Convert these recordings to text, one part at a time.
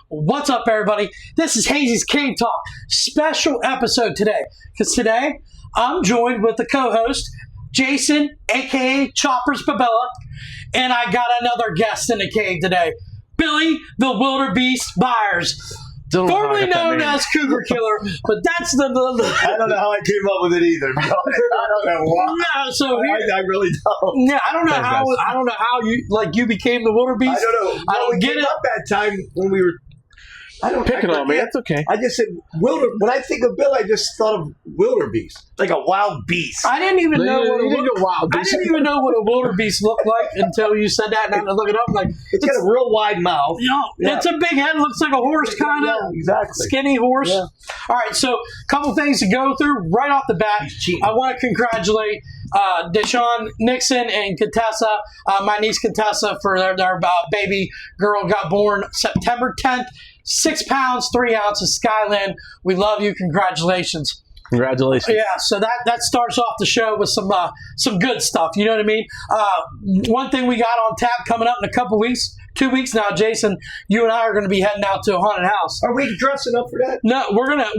What's up, everybody? This is Hazy's Cave Talk special episode today. Because today, I'm joined with the co-host, Jason, a.k.a. Choppers Babella, and I got another guest in the cave today, Billy the Wildebeest Byers. Formerly known as Cougar Killer, but that's the I don't know how I came up with it either. I don't know why. No, so here, I really don't. Yeah, I don't know how you became the Wildebeest. I don't know. I don't get it. Up that time when we were. I don't pick it on me. That's okay. I just said when I think of Bill, I just thought of wildebeest, like a wild beast. I didn't even know what a wildebeest looked like until you said that, and I had to look it up. Like it's got a real wide mouth. It's a big head. Looks like a horse, kind of. Yeah, exactly. Skinny horse. Yeah. All right, so a couple things to go through right off the bat. I want to congratulate Deshaun Nixon and Contessa, my niece Contessa, for their baby girl got born September 10th. 6 pounds, 3 ounces, Skyland. We love you. Congratulations. Congratulations. Yeah, so that starts off the show with some good stuff. You know what I mean? One thing we got on tap coming up in a couple weeks, 2 weeks now, Jason, you and I are going to be heading out to a haunted house. Are we dressing up for that? No, we're gonna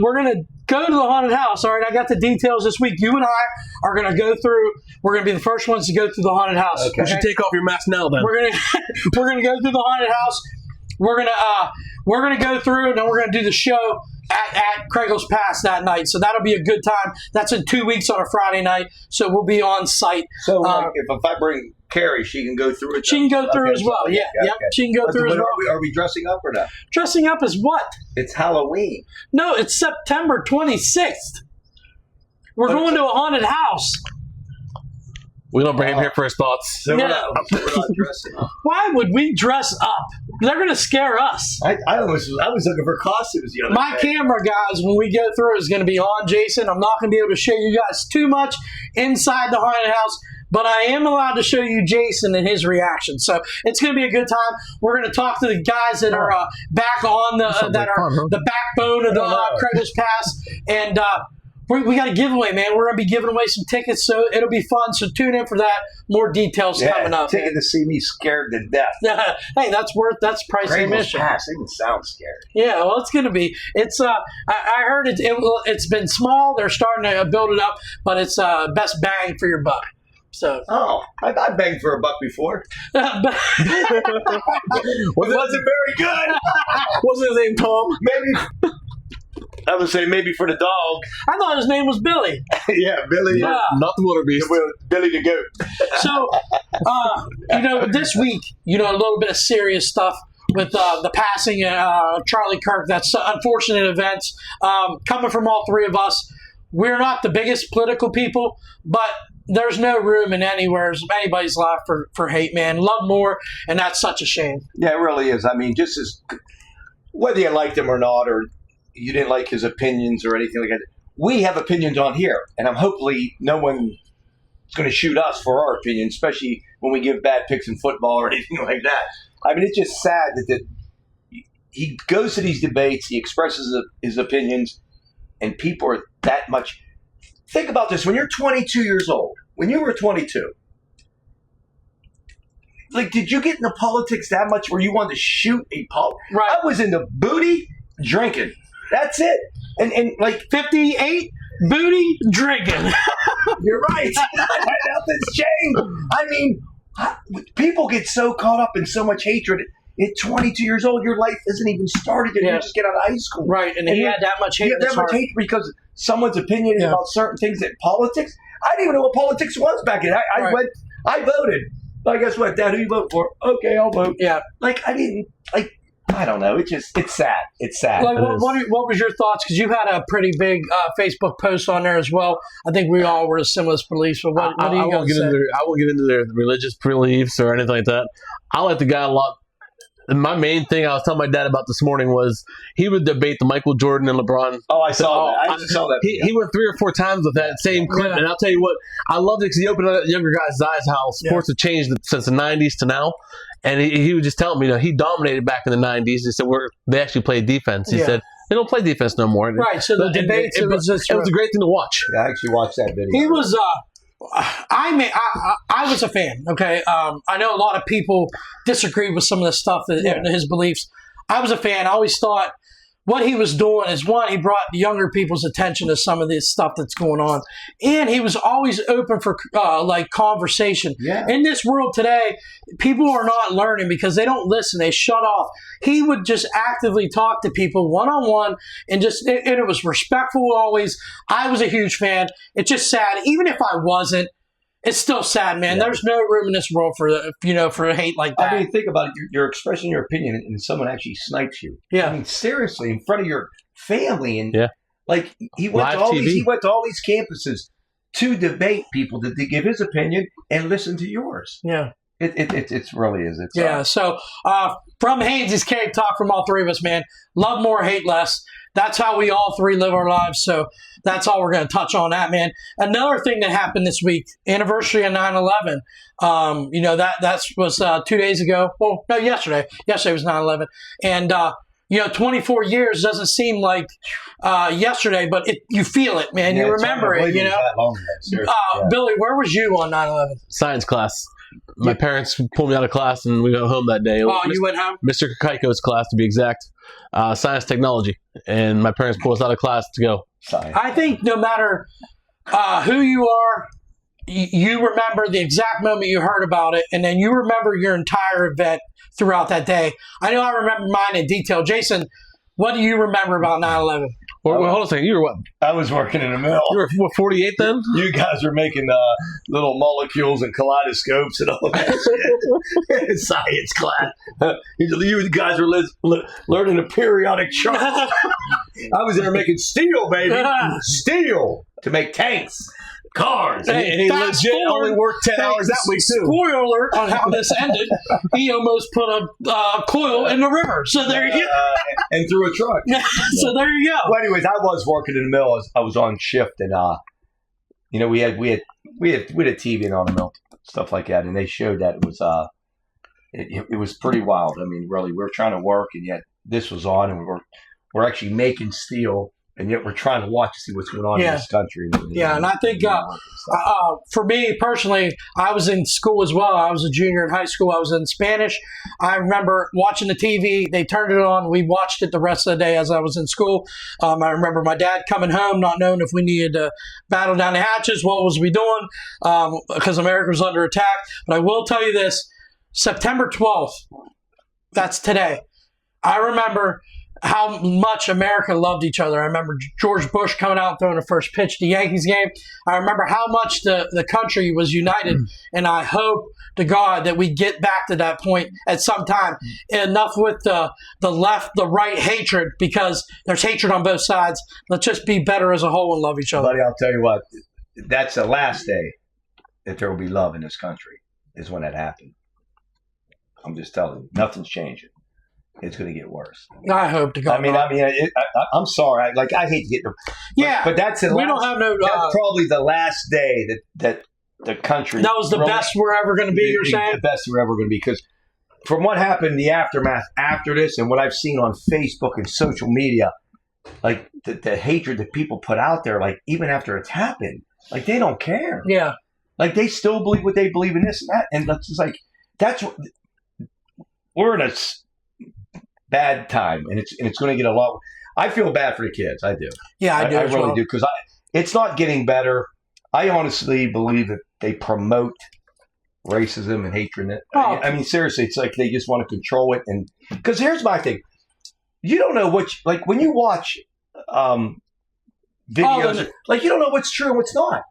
go to the haunted house. All right, I got the details this week. You and I are gonna go through. We're gonna be the first ones to go through the haunted house. Okay. You should take off your mask now. Then we're gonna go through the haunted house. We're gonna go through, and then we're gonna do the show at Craigle's Pass that night. So that'll be a good time. That's in 2 weeks on a Friday night. So we'll be on site. So if I bring Carrie, she can go through it. She can go through as well. Yeah, yep. She can go through as well. Are we dressing up or not? Dressing up as what? It's Halloween. No, it's September 26th. We're going to a haunted house. We don't bring him here for his thoughts. So we're not dressing up. Why would we dress up? They're going to scare us. I was looking for costumes the other My day. camera, guys, when we go through, is going to be on Jason. I'm not going to be able to show you guys too much inside the haunted house, but I am allowed to show you Jason and his reaction. So it's going to be a good time. We're going to talk to the guys that are back on the backbone of the Craigle's Pass, and we got a giveaway, man. We're going to be giving away some tickets, so it'll be fun. So tune in for that. More details coming up. Ticket to see me scared to death. Hey, that's price admission. Pass. It didn't sound scary. Yeah, well, it's going to be. It's I heard it's been small. They're starting to build it up, but it's best bang for your buck. So. I banged for $1 before. It wasn't very good. Wasn't his name Tom? Maybe. I would say maybe for the dog. I thought his name was Billy. Yeah, Billy. Yeah. Not the wildebeest. Billy the goat. So, this week, a little bit of serious stuff with the passing of Charlie Kirk. That's an unfortunate event. Coming from all three of us, we're not the biggest political people, but there's no room in anybody's life for hate, man. Love more, and that's such a shame. Yeah, it really is. I mean, just as whether you liked him or not, or you didn't like his opinions or anything like that, we have opinions on here, and I'm hopefully no one is going to shoot us for our opinions, especially when we give bad picks in football or anything like that. I mean, it's just sad that he goes to these debates, he expresses his opinions, and people are that much. Think about this: when you're 22 years old, when you were 22, like, did you get into politics that much where you wanted to shoot a politician? Right. I was into booty, drinking. That's it. And like 58, booty, drinking. You're right. Nothing's changed. I mean, people get so caught up in so much hatred. At 22 years old, your life isn't even started yet. You just get out of high school. Right, and he had that much hate. That much hate because someone's opinion about certain things in politics. I didn't even know what politics was back then. I voted. I guess what, Dad, who you vote for? Okay, I'll vote. Yeah. I don't know. It's sad. It's sad. Like, what was your thoughts? Because you had a pretty big Facebook post on there as well. I think we all were of similar beliefs. But what do you guys say? I won't get into their religious beliefs or anything like that. I like the guy a lot. And my main thing I was telling my dad about this morning was he would debate the Michael Jordan and LeBron. Oh, I saw that. I saw that. He went 3 or 4 times with that same clip. And I'll tell you what, I loved it because he opened up younger guys' eyes how sports have changed since the 90s to now. And he was just telling me, he dominated back in the 90s. He said, they actually played defense. He said, they don't play defense no more. Right, so the debates, it was a great thing to watch. Yeah, I actually watched that video. He was, I was a fan, okay? I know a lot of people disagree with some of the stuff, his beliefs. I was a fan. I always thought what he was doing is, one, he brought younger people's attention to some of this stuff that's going on, and he was always open for like conversation. Yeah. In this world today, people are not learning because they don't listen. They shut off. He would just actively talk to people one-on-one, and it was respectful always. I was a huge fan. It's just sad. Even if I wasn't, it's still sad, man. Yeah. There's no room in this world for hate like that. I mean, think about it. You're expressing your opinion, and someone actually snipes you. Yeah. I mean, seriously, in front of your family, and like he went Live to all TV. these campuses to debate people to give his opinion and listen to yours. Yeah. It really is. It's Yeah. So from Haynes' Cake Talk from all three of us, man. Love more, hate less. That's how we all three live our lives. So that's all we're going to touch on that, man. Another thing that happened this week, anniversary of 9/11. That was 2 days ago. Well, no, yesterday. Yesterday was 9/11. And, 24 years doesn't seem like yesterday, but you feel it, man. Yeah, You remember it, you know. That long ago, seriously, yeah. Billy, where was you on 9/11? Science class. My parents pulled me out of class and we went home that day. Oh, you went home? Mr. Kaiko's class, to be exact. Science technology. And my parents pulled us out of class to go. Science. I think no matter who you are, you remember the exact moment you heard about it, and then you remember your entire event throughout that day. I know I remember mine in detail. Jason, what do you remember about 9/11? Well, hold on a second. You were what? I was working in a mill. You were 48 then? You guys were making little molecules and kaleidoscopes and all that shit. Science class. You guys were learning a periodic chart. I was there making steel, baby. Steel to make tanks, cars. Hey, And he fast legit forward. only worked 10 hours that week, too. Spoiler alert on how this ended. He almost put a coil in the river. So there you go. And through a truck. So there you go. Well, anyways, I was working in the mill. I was on shift, and we had a TV on the mill, stuff like that, and they showed that it was it was pretty wild. I mean, really, we were trying to work, and yet this was on, and we're actually making steel, and yet we're trying to watch to see what's going on in this country. And I think for me personally, I was in school as well. I was a junior in high school. I was in Spanish. I remember watching the TV. They turned it on. We watched it the rest of the day as I was in school. I remember my dad coming home, not knowing if we needed to battle down the hatches. What was we doing? Because America was under attack. But I will tell you this, September 12th, that's today. I remember how much America loved each other. I remember George Bush coming out and throwing the first pitch to the Yankees game. I remember how much the country was united, and I hope to God that we get back to that point at some time. Enough with the left, the right hatred, because there's hatred on both sides. Let's just be better as a whole and love each other. Buddy, I'll tell you what, that's the last day that there will be love in this country, is when that happened. I'm just telling you, nothing's changing. It's going to get worse. I hope to God. I'm sorry. I hate to get but that's we don't have no. That's probably the last day that the country. That was the best we're ever going to be. You're saying the best we're ever going to be, because from what happened, the aftermath after this, and what I've seen on Facebook and social media, like the hatred that people put out there, like even after it's happened, like they don't care. Yeah. Like they still believe what they believe in, this and that, and that's just like that's what we're in a bad time, and it's going to get a lot. I feel bad for the kids. I do. Yeah, I do. I really do, because it's not getting better. I honestly believe that they promote racism and hatred. I mean, seriously, it's like they just want to control it. And because here's my thing, you don't know like when you watch videos, like you don't know what's true and what's not.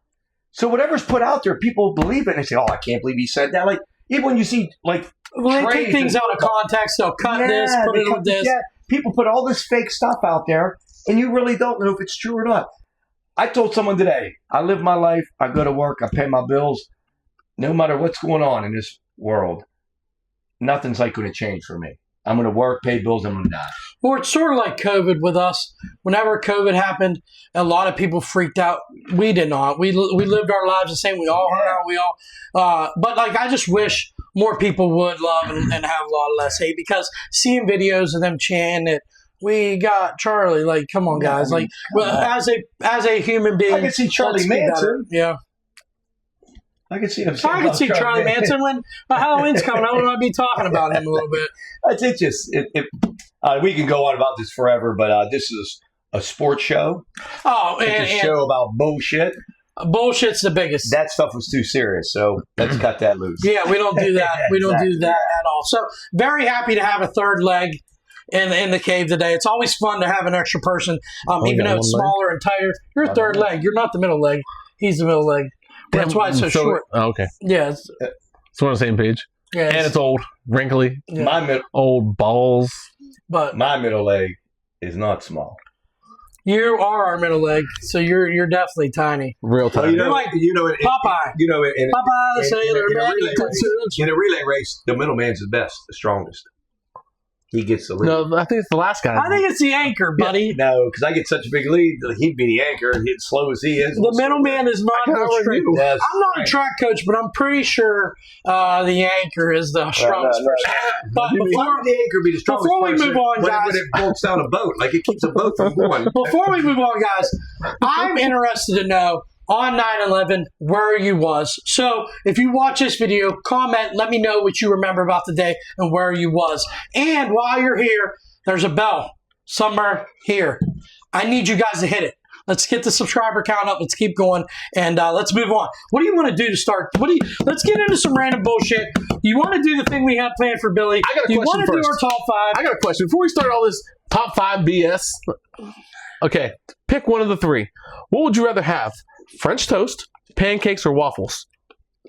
So whatever's put out there, people believe it, and they say, "Oh, I can't believe he said that." Like even when you see like. Well, they take things out of context. They'll cut this, put it with this. Yeah. People put all this fake stuff out there, and you really don't know if it's true or not. I told someone today, I live my life, I go to work, I pay my bills. No matter what's going on in this world, nothing's like going to change for me. I'm going to work, pay bills, I'm going to die. Well, it's sort of like COVID with us. Whenever COVID happened, a lot of people freaked out. We did not. We lived our lives the same. We all hung out. But like, I just wish more people would love and have a lot less hate, because seeing videos of them chanting it, we got Charlie. Like, come on, guys. As a human being, I can see Charlie Manson. Yeah. I can see him. I can see Charlie Manson when Halloween's coming. I want to be talking about him a little bit. It's just we can go on about this forever, but this is a sports show. Oh, It's a show about bullshit. Bullshit's the biggest. That stuff was too serious, so let's cut that loose. Yeah, we don't do that. We don't do that at all. So very happy to have a third leg in the cave today. It's always fun to have an extra person, even though it's smaller and tighter. You're a third leg. You're not the middle leg. He's the middle leg. That's why it's so short. Oh, okay. Yeah. So we're on the same page. Yeah, and it's old, wrinkly. Yeah. Old balls. But my middle leg is not small. You are our middle leg, so you're definitely tiny. Real tiny. Well, you're like Popeye. Popeye the Sailor Man. In a relay race, the middleman's the best, the strongest. He gets the lead. No, I think it's the last guy. I think it's the anchor, buddy. No, because I get such a big lead, he'd be the anchor, and as slow as he is. The middleman is not the straight. I'm not a track coach, but I'm pretty sure the anchor is the strongest person. But before the anchor be the strongest before we move on, guys, when it bolts down a boat, like it keeps a boat from going. Before we move on, guys, I'm interested to know on 9/11 where you was. So if you watch this video, comment, let me know what you remember about the day and where you was. And while you're here, there's a bell somewhere here. I need you guys to hit it. Let's get the subscriber count up. Let's keep going, and let's move on. What do you want to do to start? Let's get into some random bullshit. You want to do the thing we have planned for Billy? I got a question You want to first. do our top 5? I got a question. Before we start all this top 5 BS, okay, pick one of the 3. What would you rather have? French toast, pancakes, or waffles?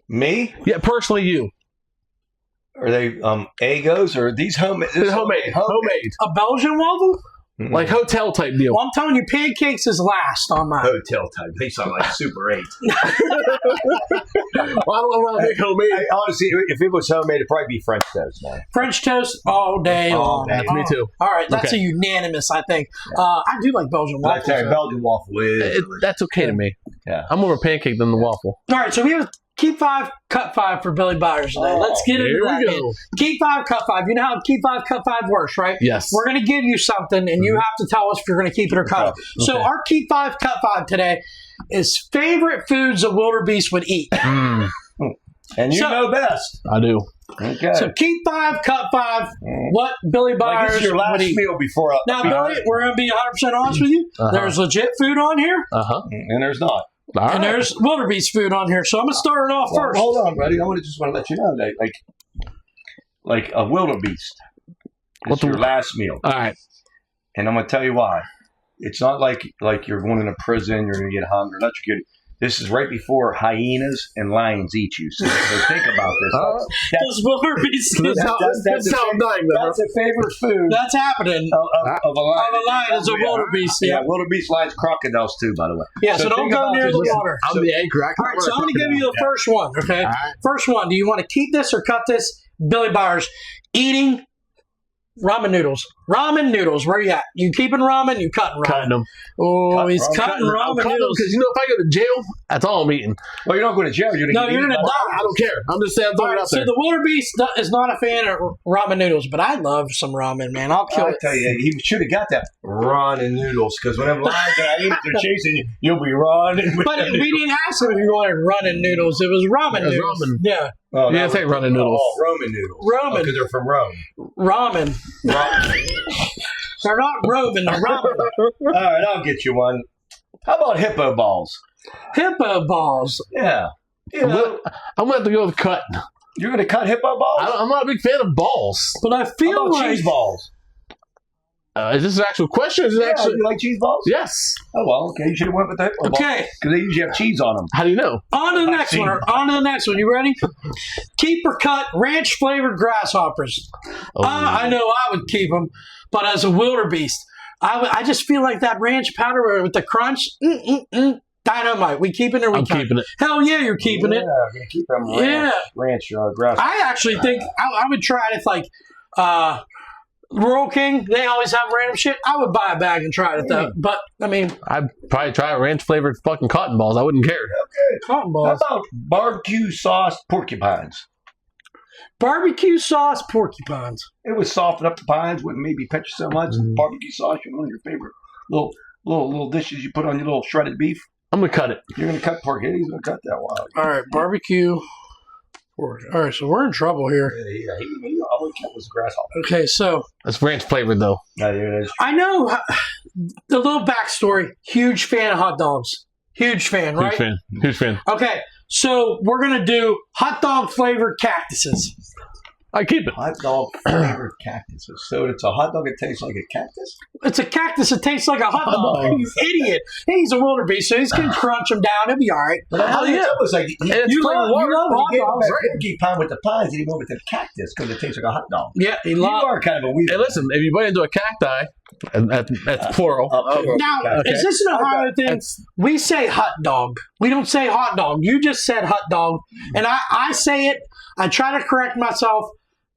Me? Yeah, personally, you. Are they Egos or are these homemade? Homemade. A Belgian waffle? Mm-hmm. Like hotel type deal. Well, I'm telling you, pancakes is last on mine. Hotel type. They sound like Super 8. Well, I don't want to make homemade. Honestly, if it was homemade, it'd probably be French toast, man. French toast all day long. That's me too. All right, that's a unanimous, I think. I do like Belgian waffles. I tell you, Belgian waffle is. That's okay to me. Yeah. I'm more of a pancake than the waffle. All right, so we have Keep 5, Cut 5 for Billy Byers today. Let's get into that. Here we go. Keep 5, Cut 5. You know how Keep 5, Cut 5 works, right? Yes. We're going to give you something, and you have to tell us if you're going to keep it or cut it. So our Keep 5, Cut 5 today is favorite foods a wildebeest would eat. And you know best. I do. Okay. So Keep 5, Cut 5. What Billy Byers Like your last would eat. meal before. Now, Billy, we're going to be 100% honest with you. There's legit food on here, And there's not. and there's wildebeest food on here. So I'm going to start it off first. Hold on, buddy. I want to let you know that, like a wildebeest. What's your last meal? All right. And I'm going to tell you why. It's not like you're going into prison, you're going to get hungry. That's good. This is right before hyenas and lions eat you. So think about this. This wildebeest. That's how I'm dying. That's a favorite food That's happening. of a lion. Of a lion is a wildebeest. Yeah, wildebeest, lions, crocodiles too, by the way. Yeah, so don't think go about near this. the water. I'm the anchor. All right, so I'm going to give you the first one, okay? All right. First one. Do you want to keep this or cut this? Billy Byers eating ramen noodles. Ramen noodles. Where you at? You keeping ramen? You cutting ramen? Cutting them. Oh, he's cutting ramen noodles. Because if I go to jail, that's all I'm eating. Well, you're not going to jail. You're No, you're going to die. I don't care. I'm just saying. I'm All throwing it right, out so there. the wildebeest is not a fan of ramen noodles, but I love some ramen, man. I'll kill I it. tell you, he should have got that running noodles because when them lions and hyenas are chasing you, you'll be running. But we didn't ask him if he wanted running noodles. It was ramen It was noodles. ramen. Yeah, Oh, Yeah, say running noodles. Oh, Roman noodles. Ramen. Because they're from Rome. ramen. They're not Roman, they're ramen. All right, I'll get you one. How about hippo balls? Hippo balls. Yeah. You know, I'm going to have to go with cut. you're going to cut hippo balls? I'm not a big fan of balls. But I How feel about like cheese balls? Is this an actual question? Or is it actually? You like cheese balls? Yes. Oh, well, okay. You should have went with the hippo balls. Okay. Because they usually have cheese on them. How do you know? On to the next one. On to the next one. You ready? Keep or cut ranch flavored grasshoppers. I know I would keep them, but as a wildebeest, I just feel like that ranch powder with the crunch. Dynamite. We keeping it or we I'm cutting? keeping it. Hell yeah, you're keeping it. Yeah, I'm going to keep them ranch grass. I actually think I would try it if like Rural King, they always have random shit. I would buy a bag and try it though. But I mean, I'd probably try ranch flavored fucking cotton balls. I wouldn't care. cotton How balls. about barbecue sauce porcupines? Barbecue sauce porcupines. It would soften up the pines, wouldn't maybe pinch you so much. Barbecue sauce, one of your favorite little dishes you put on your little shredded beef. I'm gonna cut it. You're gonna cut pork. He's gonna cut that wild. All right, barbecue. All right, so we're in trouble here. Yeah, he all he kept was grasshopper. Okay, so It's ranch flavored though. No, there it is. I know the little backstory. Huge fan of hot dogs. Huge fan, right? Huge fan. Okay, so we're gonna do hot dog flavored cactuses. I keep it. Hot dog flavored cactuses. So it's a hot dog that tastes like a cactus? It's a cactus that tastes like a hot dog. You idiot! He's a wildebeest, so he's gonna crunch them down. It'll be all right. But Hell yeah. it's almost like You love hot dogs, right? Porky pine with the pines, and he went with the cactus because it tastes like a hot dog. Yeah, he You loves. are kind of a weird. Hey, listen, if you bite into a cacti, and that's plural. Now, Okay. is this an Ohio thing? We say hot dog. We don't say hot dog. You just said hot dog, and I say it. I try to correct myself.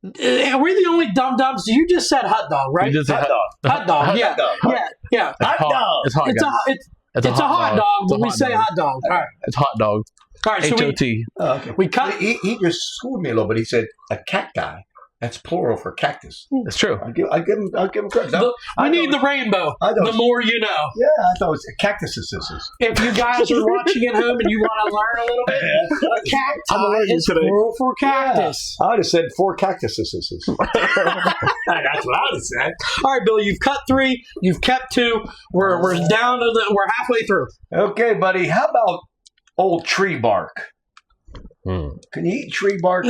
Are we the only dum-dums? You just said hot dog, right? You just say hot dog. Hot dog, yeah. Hot dog. Yeah. It's Hot dog. It's hot. It's guys. it's a hot dog, but we say dog. hot dog. All right. It's hot dog. All right, so HOT. Oh, okay. we cut. He just schooled me a little bit. He said a cacti. That's plural for cactus. It's true. I'll give him credit. We need the rainbow. I know. The more you know. Yeah, I thought it was cactuses. If you guys are watching at home and you want to learn a little bit, cacti is plural for cactus. I would have said 4 cactuses. That's what I would have said. All right, Billy, you've cut 3. You've kept 2. We're down to we're halfway through. Okay, buddy. How about old tree bark? Mm. Can you eat tree bark?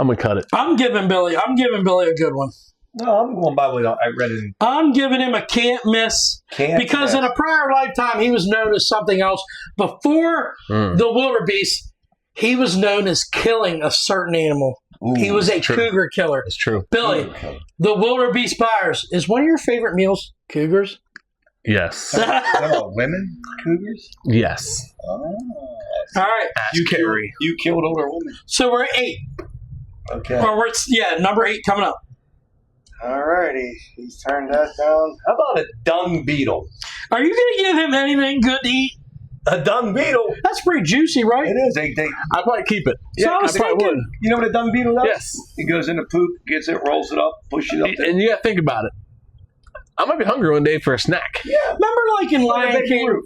I'm gonna cut it. I'm giving Billy a good one. No, I'm going by what I read it. I'm giving him a can't miss because in a prior lifetime he was known as something else. Before the wildebeest, he was known as killing a certain animal. Ooh, he was a cougar killer. It's true. Billy, the wildebeest Byers is one of your favorite meals. Cougars. Yes. Oh, women cougars. Yes. Oh. All right. You carry. You killed older women. So we're at 8. Okay. Or we're number 8 coming up. All righty. He's turned that down. How about a dung beetle? Are you going to give him anything good to eat? A dung beetle. That's pretty juicy, right? It is. They I'd probably keep it. So I was probably thinking, would. You know what a dung beetle does? Yes. He goes into poop, gets it, rolls it up, pushes it up. And you gotta think about it. I might be hungry one day for a snack. Yeah. remember like in Lion King,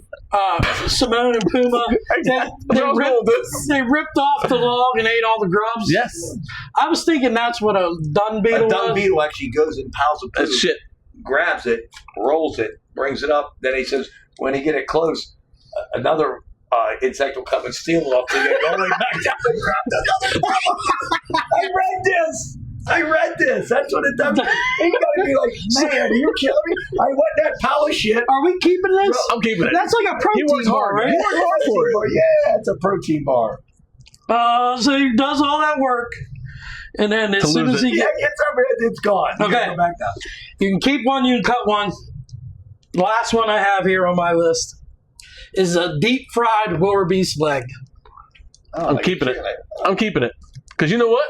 Simone and Puma, they ripped off the log and ate all the grubs? Yes. I was thinking that's what a dung beetle A dung was. beetle actually goes in piles of poop, That's shit. grabs it, rolls it, brings it up. Then he says, when he get it close, another insect will come and steal it off. So you go right back down and grab another. I read this. That's what it does. He's gonna be like, man, are you killing me? I want that pile of shit. Are we keeping this? I'm keeping it. That's like a protein works bar, hard, right? man. He works hard for it. Yeah, it's a protein bar. So he does all that work, and then as soon as he Yeah, it's over it. It's gone. You Okay. gotta go back down. you can keep one, you can cut one. The last one I have here on my list is a deep fried wildebeest leg. Oh, I'm keeping it. I'm keeping it. Because you know what?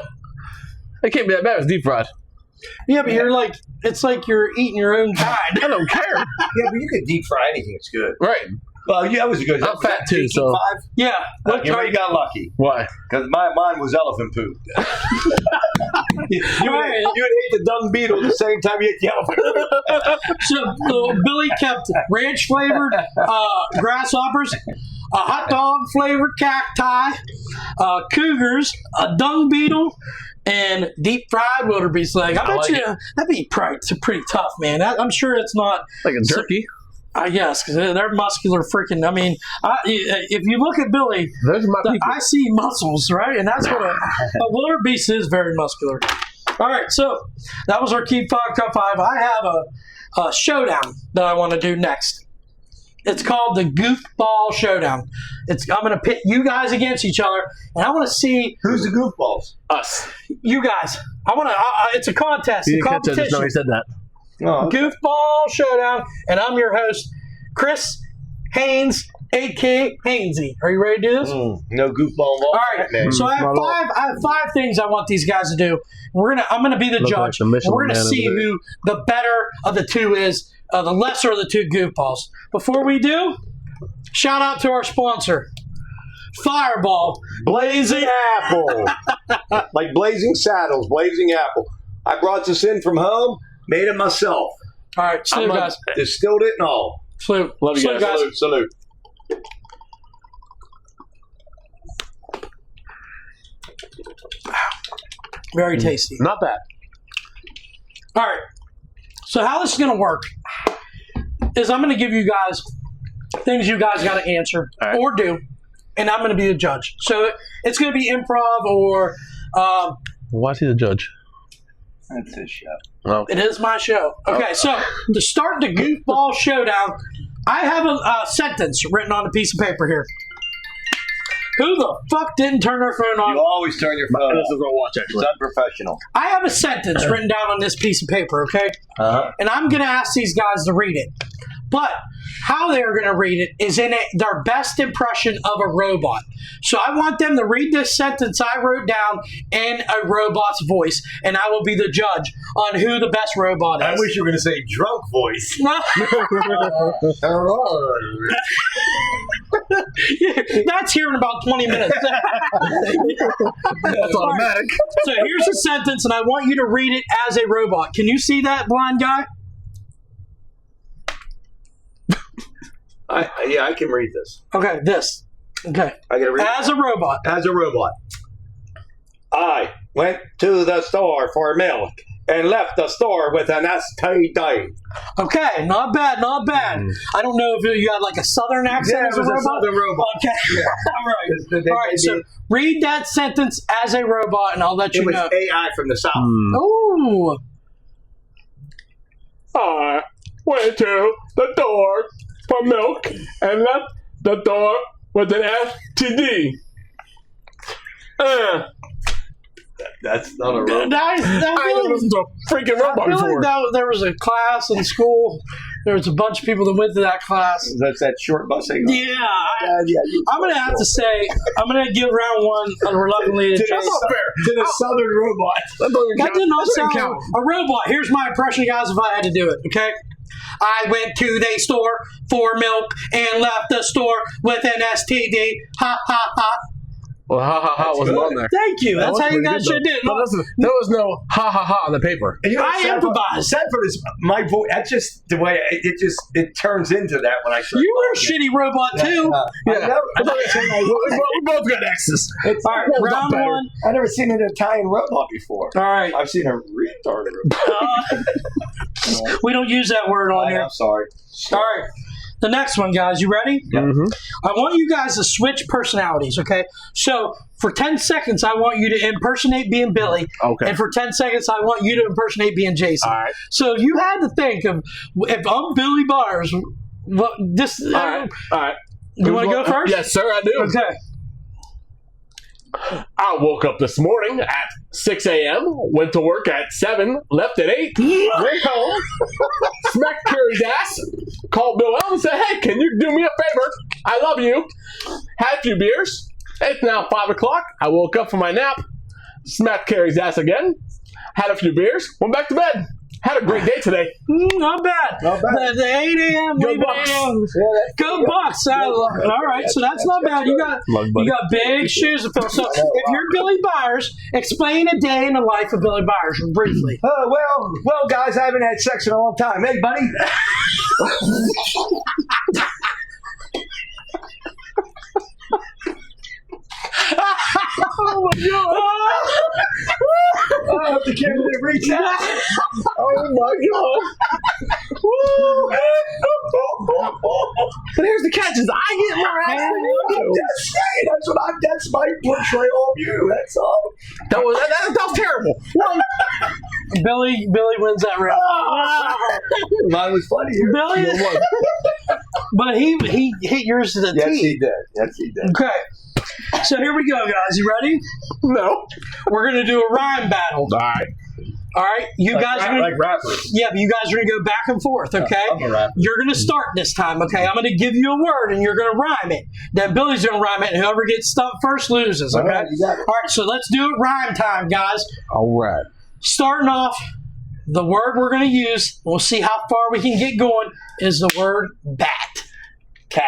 It can't be that bad. It's deep fried. Yeah, but you're like, it's like you're eating your own kind. I don't care. Yeah, but you could deep fry anything. It's good. Right. Well, yeah, that was a good. I'm fat too, so. 5? Yeah. You got lucky. Why? Because mine was elephant poop. you would hate the dung beetle at the same time you ate the elephant poop. So Billy kept ranch flavored grasshoppers, a hot dog flavored cacti, cougars, a dung beetle, and deep fried wildebeest leg. I bet like you that'd be pretty tough, man. I'm sure it's not Like a jerky. I guess because they're muscular freaking. I mean, if you look at Billy, Those are my people. I see muscles, right? And that's what a wildebeest is, very muscular. All right, so that was our Keep 5 Cut 5. I have a showdown that I want to do next. It's called the Goofball Showdown. I'm going to pit you guys against each other, and I want to see Who's the goofballs? Us. you guys. I want to. It's a contest, You a didn't catch that just competition. now he said that. Oh, Goofball Showdown, and I'm your host, Chris Haynes, a.k.a. Hainesy. Are you ready to do this? no goofball involved. All right. Man. So I have 5 things I want these guys to do. I'm gonna be the Look like judge. the And Michelin we're gonna Man see over there. who the better of the two is, the lesser of the two goofballs. Before we do, shout out to our sponsor, Fireball. Blazing Apple. Like Blazing Saddles, Blazing Apple. I brought this in from home, made it myself. All right, salute, guys. Distilled it and all. Salute. Love you Salute, guys. Salute. Very tasty. Not bad. All right. So how this is going to work is I'm going to give you guys things you guys got to answer or do, and I'm going to be the judge. So it's going to be improv or... Why is he the judge? That's his show. Oh. It is my show. Okay, so to start the Goofball Showdown, I have a sentence written on a piece of paper here. Who the fuck didn't turn their phone on? You always turn your phone This is off. a watch, actually. It's unprofessional. I have a sentence written down on this piece of paper, okay? And I'm going to ask these guys to read it. But how they're going to read it is in their best impression of a robot. So I want them to read this sentence I wrote down in a robot's voice, and I will be the judge on who the best robot is. I wish you were going to say drunk voice. That's here in about 20 minutes. That's automatic. So here's a sentence, and I want you to read it as a robot. Can you see that, blind guy? Yeah, I can read this. Okay, this. Okay. I got to read As a robot. As a robot. I went to the store for milk and left the store with an STD. Okay, not bad, not bad. I don't know if you had like a southern accent Yeah, as it a was a robot. southern robot. Okay. All right. All right, so read that sentence as a robot, and I'll let you It was know. AI from the South. Ooh. I went to the door for milk and left the door with an STD. That's not a robot. I I listened to a freaking robot feel before. like there was a class in school. There was a bunch of people that went to that class. That's that short bus signal. Yeah. Yeah. I'm going to have to say, I'm going to give round one reluctantly to Jason. To the Southern robot. That did not sound a robot. Here's my impression, guys, if I had to do it, okay? I went to the store for milk and left the store with an STD. Ha, ha, ha. Well, ha ha ha wasn't on there. Thank you. That's how you guys should do it. But listen, there was no ha ha ha on the paper. And you know, I improvise. Sanford is my voice. That's just the way it turns into that when I start. You were a shitty robot, too. Yeah. We both got X's. All right, round one. I've never seen an Italian robot before. All right. I've seen a retarded robot. We don't use that word on here. I'm sorry. All right. The next one, guys. You ready? Mm-hmm. I want you guys to switch personalities, okay? So for 10 seconds, I want you to impersonate being Billy. Okay. And for 10 seconds, I want you to impersonate being Jason. All right. So you had to think of, if I'm Billy Byers, what this... All right. All right. You want to go first? Yes, sir, I do. Okay. I woke up this morning at 6 a.m., went to work at 7, left at 8, went home, smacked Carrie's ass, called Bill Elm and said, hey, can you do me a favor? I love you. Had a few beers. It's now 5 o'clock. I woke up from my nap, smacked Carrie's ass again, had a few beers, went back to bed. Had a great day today. Not bad. Not bad. The 8 a.m. Go leave Bucks. a.m. Go Bucks. I love it. All right, so that's not bad. You got big shoes to fill. So if you're Billy Byers, explain a day in the life of Billy Byers briefly. Well, guys, I haven't had sex in a long time. Hey, buddy. Oh my god! I hope the camera didn't reach out. Oh my god! But here's the catch: is I get more ass than you do. That's my portrayal of you. That's all. That was terrible. Billy wins that round. Mine was funny. Billy, but he hit yours to the Yes, T. he did. Yes, he did. Okay, so here we go, guys. You ready? No. We're gonna do a rhyme battle. All right. All right, you guys are gonna, Like rappers. yeah, but you guys are gonna go back and forth. Okay, I'm a rapper. you're gonna start this time. Okay, I'm gonna give you a word and you're gonna rhyme it. Then Billy's gonna rhyme it, and whoever gets stumped first loses. Okay. All right, you got it. All right, so let's do it rhyme time, guys. All right. Starting off, the word we're gonna use. We'll see how far we can get going. Is the word bat. Cat.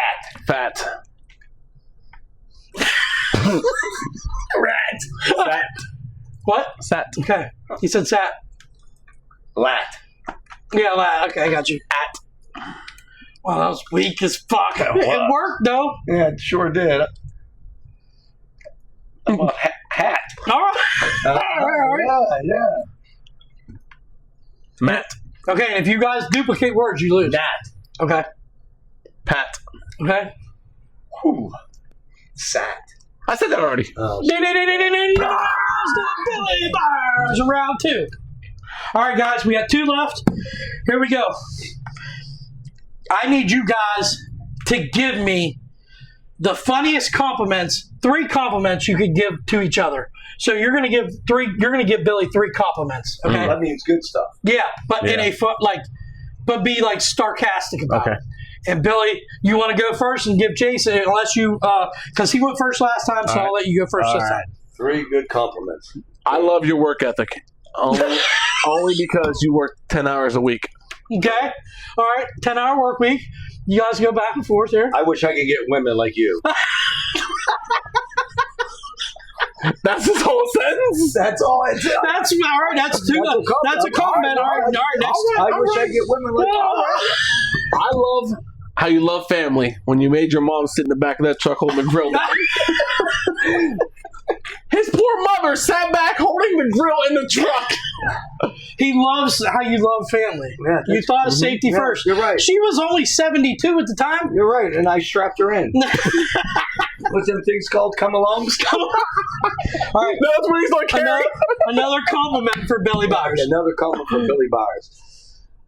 Fat. Rat. Fat. What? Sat. Okay, he said sat. Lat. Yeah, okay, I got you. At. Well, that was weak as fuck. It worked though. Yeah, it sure did. Hat. All right. Yeah. Matt. Okay, and if you guys duplicate words, you lose. Nat. Okay. Pat. Okay. Whew. Sat. I said that already. Billy Byers in round 2. All right, guys, we got 2 left. Here we go. I need you guys to give me the funniest compliments, 3 compliments you could give to each other. So you're going to give 3. You're going to give Billy 3 compliments. Okay. That means good stuff. Yeah, but in a but be like sarcastic about it. And Billy, you want to go first and give Jason, unless you, because he went first last time, so I'll let you go first this time. 3 good compliments. I love your work ethic. Only because you work 10 hours a week. Okay. All right. 10-hour work week. You guys go back and forth here. I wish I could get women like you. That's his whole sentence? That's all I said. That's all right. That's 2. That's a compliment. All right. Next. I wish I could get women like you. I love how you love family when you made your mom sit in the back of that truck holding the grill. His poor mother sat back holding the grill in the truck. He loves how you love family. Yeah, you thought of safety first. You're right. She was only 72 at the time. You're right, and I strapped her in. What's them things called? Come along? All right. That's what he's like, another compliment for Billy Byers. Another compliment for Billy Byers.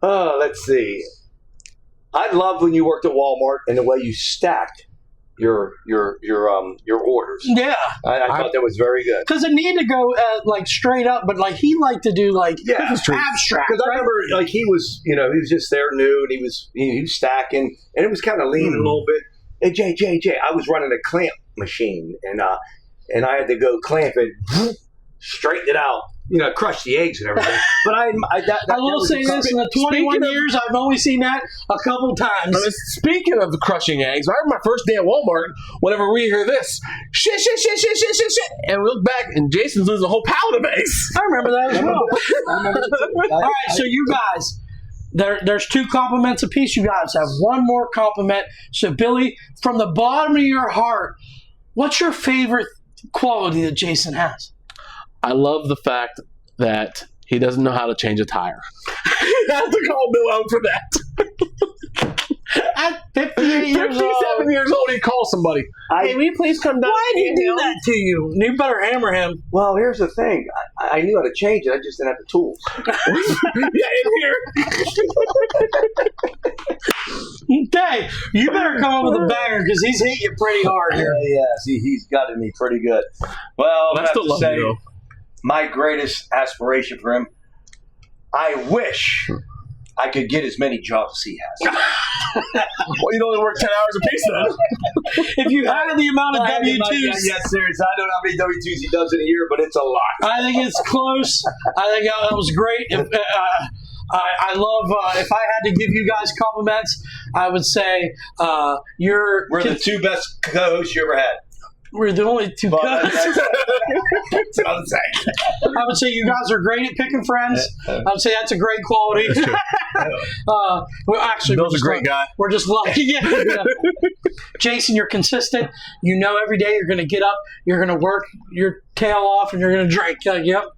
Let's see. I loved when you worked at Walmart and the way you stacked your orders. Yeah, I thought that was very good. Because it needed to go like straight up, but like he liked to do like abstract. Because I remember like he was just there new and he was stacking and it was kind of leaning a little bit. Hey Jay, I was running a clamp machine and I had to go clamp it, straighten it out. Crush the eggs and everything. But I will say this: in the 21 years, I've only seen that a couple times. Speaking of the crushing eggs, I remember my first day at Walmart. Whenever we hear this, shit, and we look back, and Jason's losing a whole pallet of eggs. I remember that as well. All right, so you guys, there's 2 compliments apiece. You guys have 1 more compliment. So Billy, from the bottom of your heart, what's your favorite quality that Jason has? I love the fact that he doesn't know how to change a tire. You have to call Bill out for that. At 58 years old. 57 years old, he calls somebody. Hey, will you please come down? Why did he do that to you? You better hammer him. Well, here's the thing. I knew how to change it. I just didn't have the tools. Okay, you better come up with a banger because he's hit you pretty hard here. Yeah, he's gotten me pretty good. Well, I have to say, my greatest aspiration for him, I wish I could get as many jobs as he has. Well, you'd only work 10 hours a piece then. If you had the amount of W-2s. Yes, seriously. I don't know how many W-2s he does in a year, but it's a lot. I think it's close. I think that was great. I love, if I had to give you guys compliments, I would say we're the 2 best co-hosts you ever had. We're the only 2 guys. That's what I'm saying. I would say you guys are great at picking friends. I would say that's a great quality. Well, actually, Bill's a great guy. We're just lucky. Yeah. Jason, you're consistent. You know every day you're going to get up, you're going to work your tail off, and you're going to drink. Yep.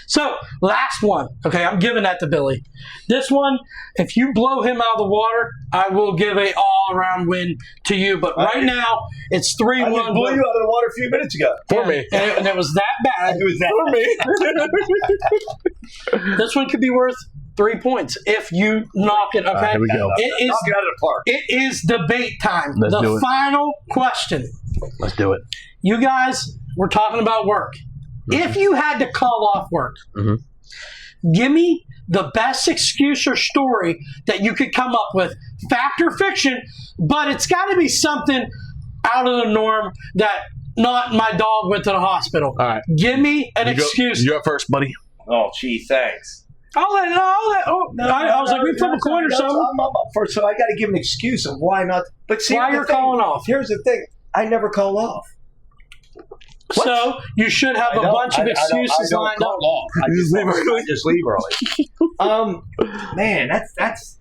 So, last one. Okay, I'm giving that to Billy. This one, if you blow him out of the water, I will give a all-around win to you. But right now, it's 3-1. I just blew you out of the water a few minutes ago. For me. And it was that bad. It was that For me. This one could be worth 3 points if you knock it. Okay, here we go. Knock it out of the park. It is debate time. Let's do The it. final question. Let's do it. You guys, we're talking about work. If you had to call off work, give me the best excuse or story that you could come up with, fact or fiction, but it's got to be something out of the norm that not my dog went to the hospital. All right. Give me an excuse. You're up first, buddy. Oh, gee, thanks. I was like, we flip a coin or something. I'm up first, so I got to give an excuse of why not. But see, Why you're calling off. Here's the thing. I never call off. What? So you should have a bunch of excuses lined up. I just leave early. Man, that's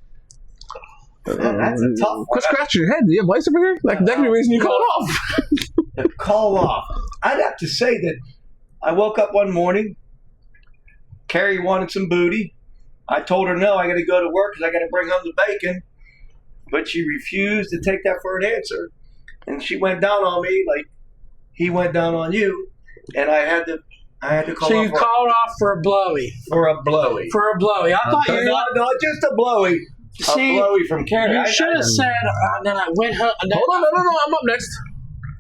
That's a tough one. Quit scratching your head. Do you have lice over here? That could be the reason you called off. Call off. I'd have to say that I woke up one morning. Carrie wanted some booty. I told her no, I got to go to work because I got to bring home the bacon. But she refused to take that for an answer. And she went down on me like he went down on you. And I had to call So off. you called off for a blowy. For a blowy. For a blowy. I thought you not just a blowy. See, a blowy from Carrie. You should have said, then I went home. Hold on, no, I'm up next.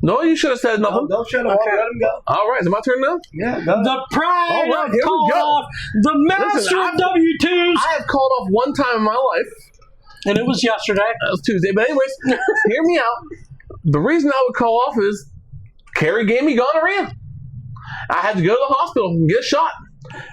No, you should have said nothing. Don't shut up. Okay. Let him go. All right, is it my turn now? Yeah, go. The pride All right, of here we call go. off. The master Listen, of W2s. I have called off one time in my life. And it was yesterday. That was Tuesday. But anyways, hear me out. The reason I would call off is Carrie gave me gonorrhea. I had to go to the hospital and get a shot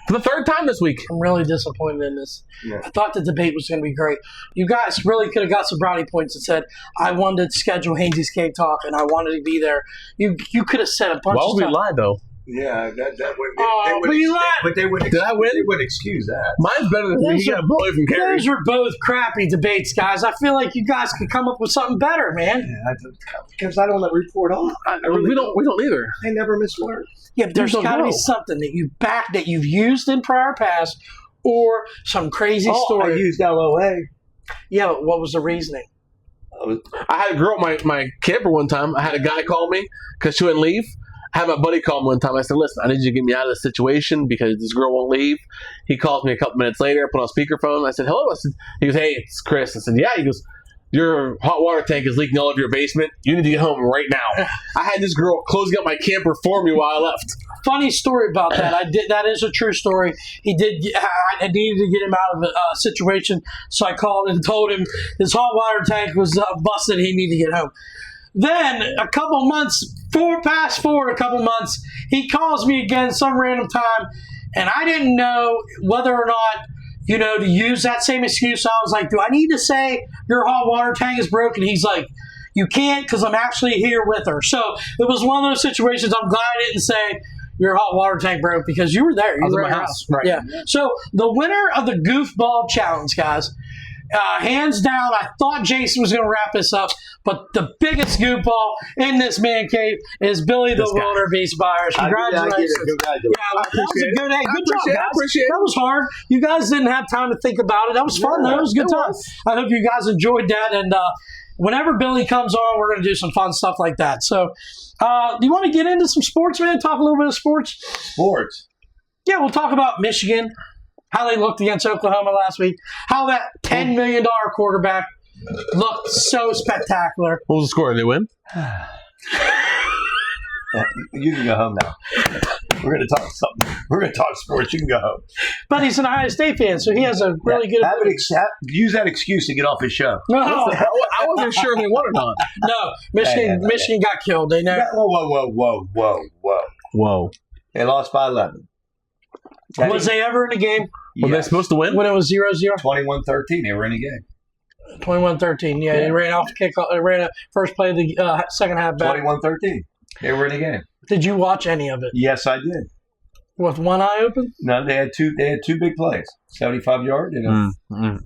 for the third time this week. I'm really disappointed in this. Yeah. I thought the debate was going to be great. You guys really could have got some brownie points and said, I wanted to schedule Hainsey's Cave Talk and I wanted to be there. You could have said a bunch Well, of we stuff. lied, though. Yeah, that would. Oh, but you lied. But they would. Did I win? They would excuse that. Mine's better than me. Those You got a blowy from Carrie. Those were both crappy debates, guys. I feel like you guys could come up with something better, man. Because I don't let report on. We don't either. They never miss words. Yeah, but there's don't got to be know. something that you've used in prior past or some crazy I story. used LOA. Yeah, but what was the reasoning? I had a girl at my camper one time. I had a guy call me because she wouldn't leave. I had my buddy call me one time. I said, listen, I need you to get me out of this situation because this girl won't leave. He calls me a couple minutes later. I put on speakerphone. I said, hello. He goes, hey, it's Chris. I said, yeah. He goes, your hot water tank is leaking all over your basement. You need to get home right now. I had this girl closing up my camper for me while I left. Funny story about that. That is a true story. I needed to get him out of a situation, so I called and told him his hot water tank was busted. He needed to get home. Then a couple months, fast forward a couple months, he calls me again some random time, and I didn't know whether or not, to use that same excuse. I was like, do I need to say your hot water tank is broken? He's like, you can't because I'm actually here with her. So it was one of those situations. I'm glad I didn't say your hot water tank broke because you were there. You were at at my my house. house. Right. Yeah. So the winner of the Goofball Challenge, guys, hands down, I thought Jason was going to wrap this up, but the biggest goofball in this man cave is Billy the Wildebeest Byers. Congratulations. That was a good job, guys. That was hard. You guys didn't have time to think about it. That was fun, though. It was a good time. I hope you guys enjoyed that. And whenever Billy comes on, we're going to do some fun stuff like that. So, do you want to get into some sports, man? Talk a little bit of sports? Sports. Yeah, we'll talk about Michigan, how they looked against Oklahoma last week, how that $10 million quarterback looked so spectacular. What was the score? Did they win? You can go home now. We're going to talk something. We're going to talk sports. You can go home. But he's an Ohio State fan, so he has a really good ability. Use that excuse to get off his show. No, I wasn't sure if they won or not. no, Michigan got killed. They never. Whoa. They lost by 11. Was they ever in a game Were they supposed to win? when it was 0-0? 21-13. They were in a game. 21-13. Yeah, they ran off the kickoff. They ran a first play of the second half back. 21-13. They were in a game. Did you watch any of it? Yes, I did. With one eye open? No, they had two big plays. 75-yard and a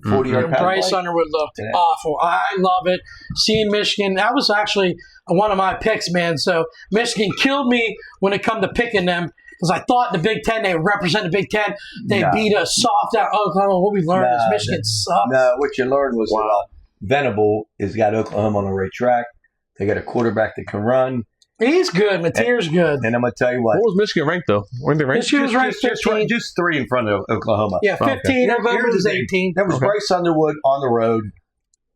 40-yard pass. Bryce play. Underwood looked awful. I love it. Seeing Michigan, that was actually one of my picks, man. So Michigan killed me when it come to picking them because I thought the Big Ten, they would represent the Big Ten. They beat us soft out Oklahoma. What we learned is Michigan sucks. No, what you learned was Venable has got Oklahoma on the right track. They got a quarterback that can run. He's good. Mateer's good. And I'm going to tell you what. What was Michigan ranked, though? Weren't they ranked? Michigan was ranked 15. Just 3 in front of Oklahoma. Yeah, 15. Oklahoma was 18. That was Bryce Underwood on the road,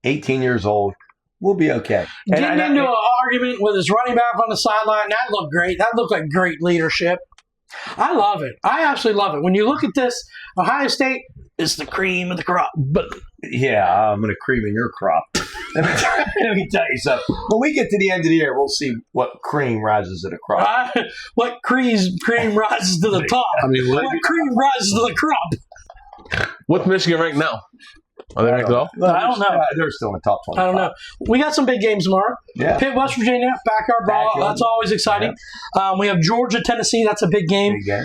18 years old. We'll be okay. Getting into an argument with his running back on the sideline, that looked great. That looked like great leadership. I love it. I absolutely love it. When you look at this, Ohio State is the cream of the crop. But yeah, I'm going to cream in your crop. Let me tell you something. When we get to the end of the year, we'll see what cream rises to the crop. What cream rises to the top? I mean, what cream rises to the crop? What's Michigan ranked now? Are they ranked at all? I don't know. They're still in the top 25. I don't know. We got some big games tomorrow. Yeah. Pitt, West Virginia, backyard brawl. That's always exciting. Yeah. We have Georgia, Tennessee. That's a big game. Big game.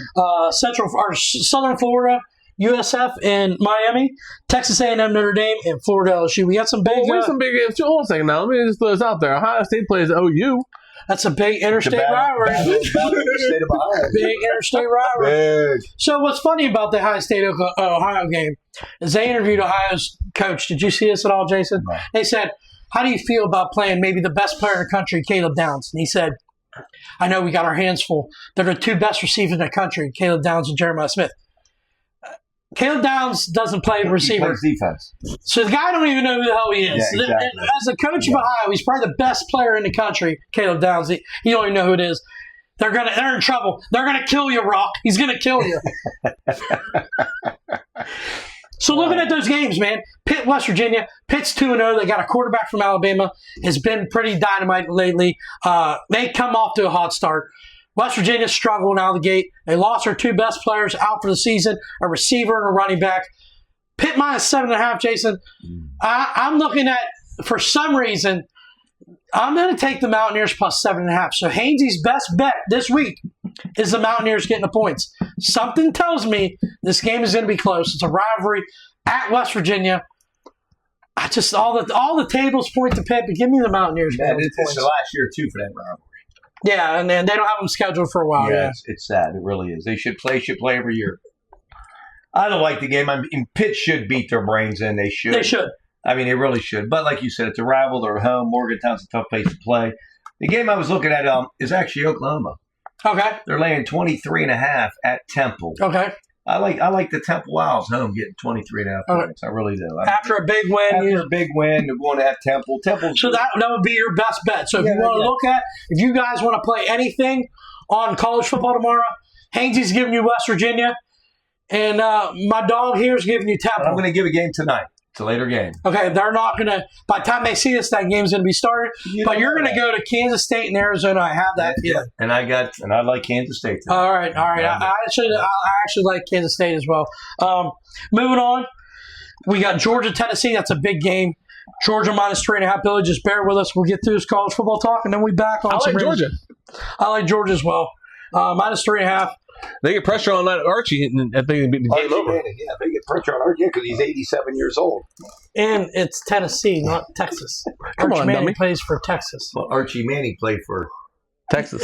Southern Florida USF in Miami, Texas A&M Notre Dame, and Florida LSU. We got some big. We have some big games too. Hold on a second now. Let me just throw this out there. Ohio State plays OU. That's a big interstate rivalry. Big interstate rivalry. So what's funny about the Ohio State Ohio game is they interviewed Ohio's coach. Did you see this at all, Jason? No. They said, "How do you feel about playing maybe the best player in the country, Caleb Downs?" And he said, "I know we got our hands full. They're the two best receivers in the country, Caleb Downs and Jeremiah Smith." Caleb Downs doesn't play receiver. He plays defense. So the guy don't even know who the hell he is. Yeah, exactly. As a coach of Ohio, he's probably the best player in the country, Caleb Downs. He don't even know who it is. They're in trouble. They're gonna kill you, Rock. He's gonna kill you. So looking at those games, man, Pitt, West Virginia. Pitt's 2-0. They got a quarterback from Alabama. Has been pretty dynamite lately. They come off to a hot start. West Virginia struggling out of the gate. They lost their two best players out for the season, a receiver and a running back. Pitt minus 7.5, Jason. I'm looking at, for some reason, I'm going to take the Mountaineers plus 7.5. So Hainsey's best bet this week is the Mountaineers getting the points. Something tells me this game is going to be close. It's a rivalry at West Virginia. I just all the tables point to Pitt, but give me the Mountaineers. Yeah, it's the last year too for that rivalry. Yeah, and they don't have them scheduled for a while. Yeah. It's sad. It really is. They should play every year. I don't like the game. I mean, Pitt should beat their brains in. They should. They should. I mean, they really should. But like you said, it's a rival. They're at home. Morgantown's a tough place to play. The game I was looking at is actually Oklahoma. Okay. They're laying 23.5 at Temple. Okay. I like the Temple Owls home getting 23.5 points. I really do. After a big win. After a big win, they're going to have Temple. So that would be your best bet. So if you want to look at, if you guys want to play anything on college football tomorrow, Hainsey's giving you West Virginia, and my dog here is giving you Temple. I'm going to give a game tonight. It's a later game. Okay, they're not going to, by the time they see this, that game's going to be started. But you're going to go to Kansas State and Arizona. I have that feeling. And I like Kansas State tonight. All right. I actually like Kansas State as well. Moving on, we got Georgia, Tennessee. That's a big game. Georgia minus 3.5. Billy, just bear with us. We'll get through this college football talk, and then we back on. I like Georgia. I like Georgia as well. Minus 3.5. They get pressure on that Archie, and I think the game over. Yeah, they get pressure on Archie because he's 87 years old. And it's Tennessee, not Texas. Come Archie on, Manning dummy. plays for Texas. Well, Archie Manning played for Texas.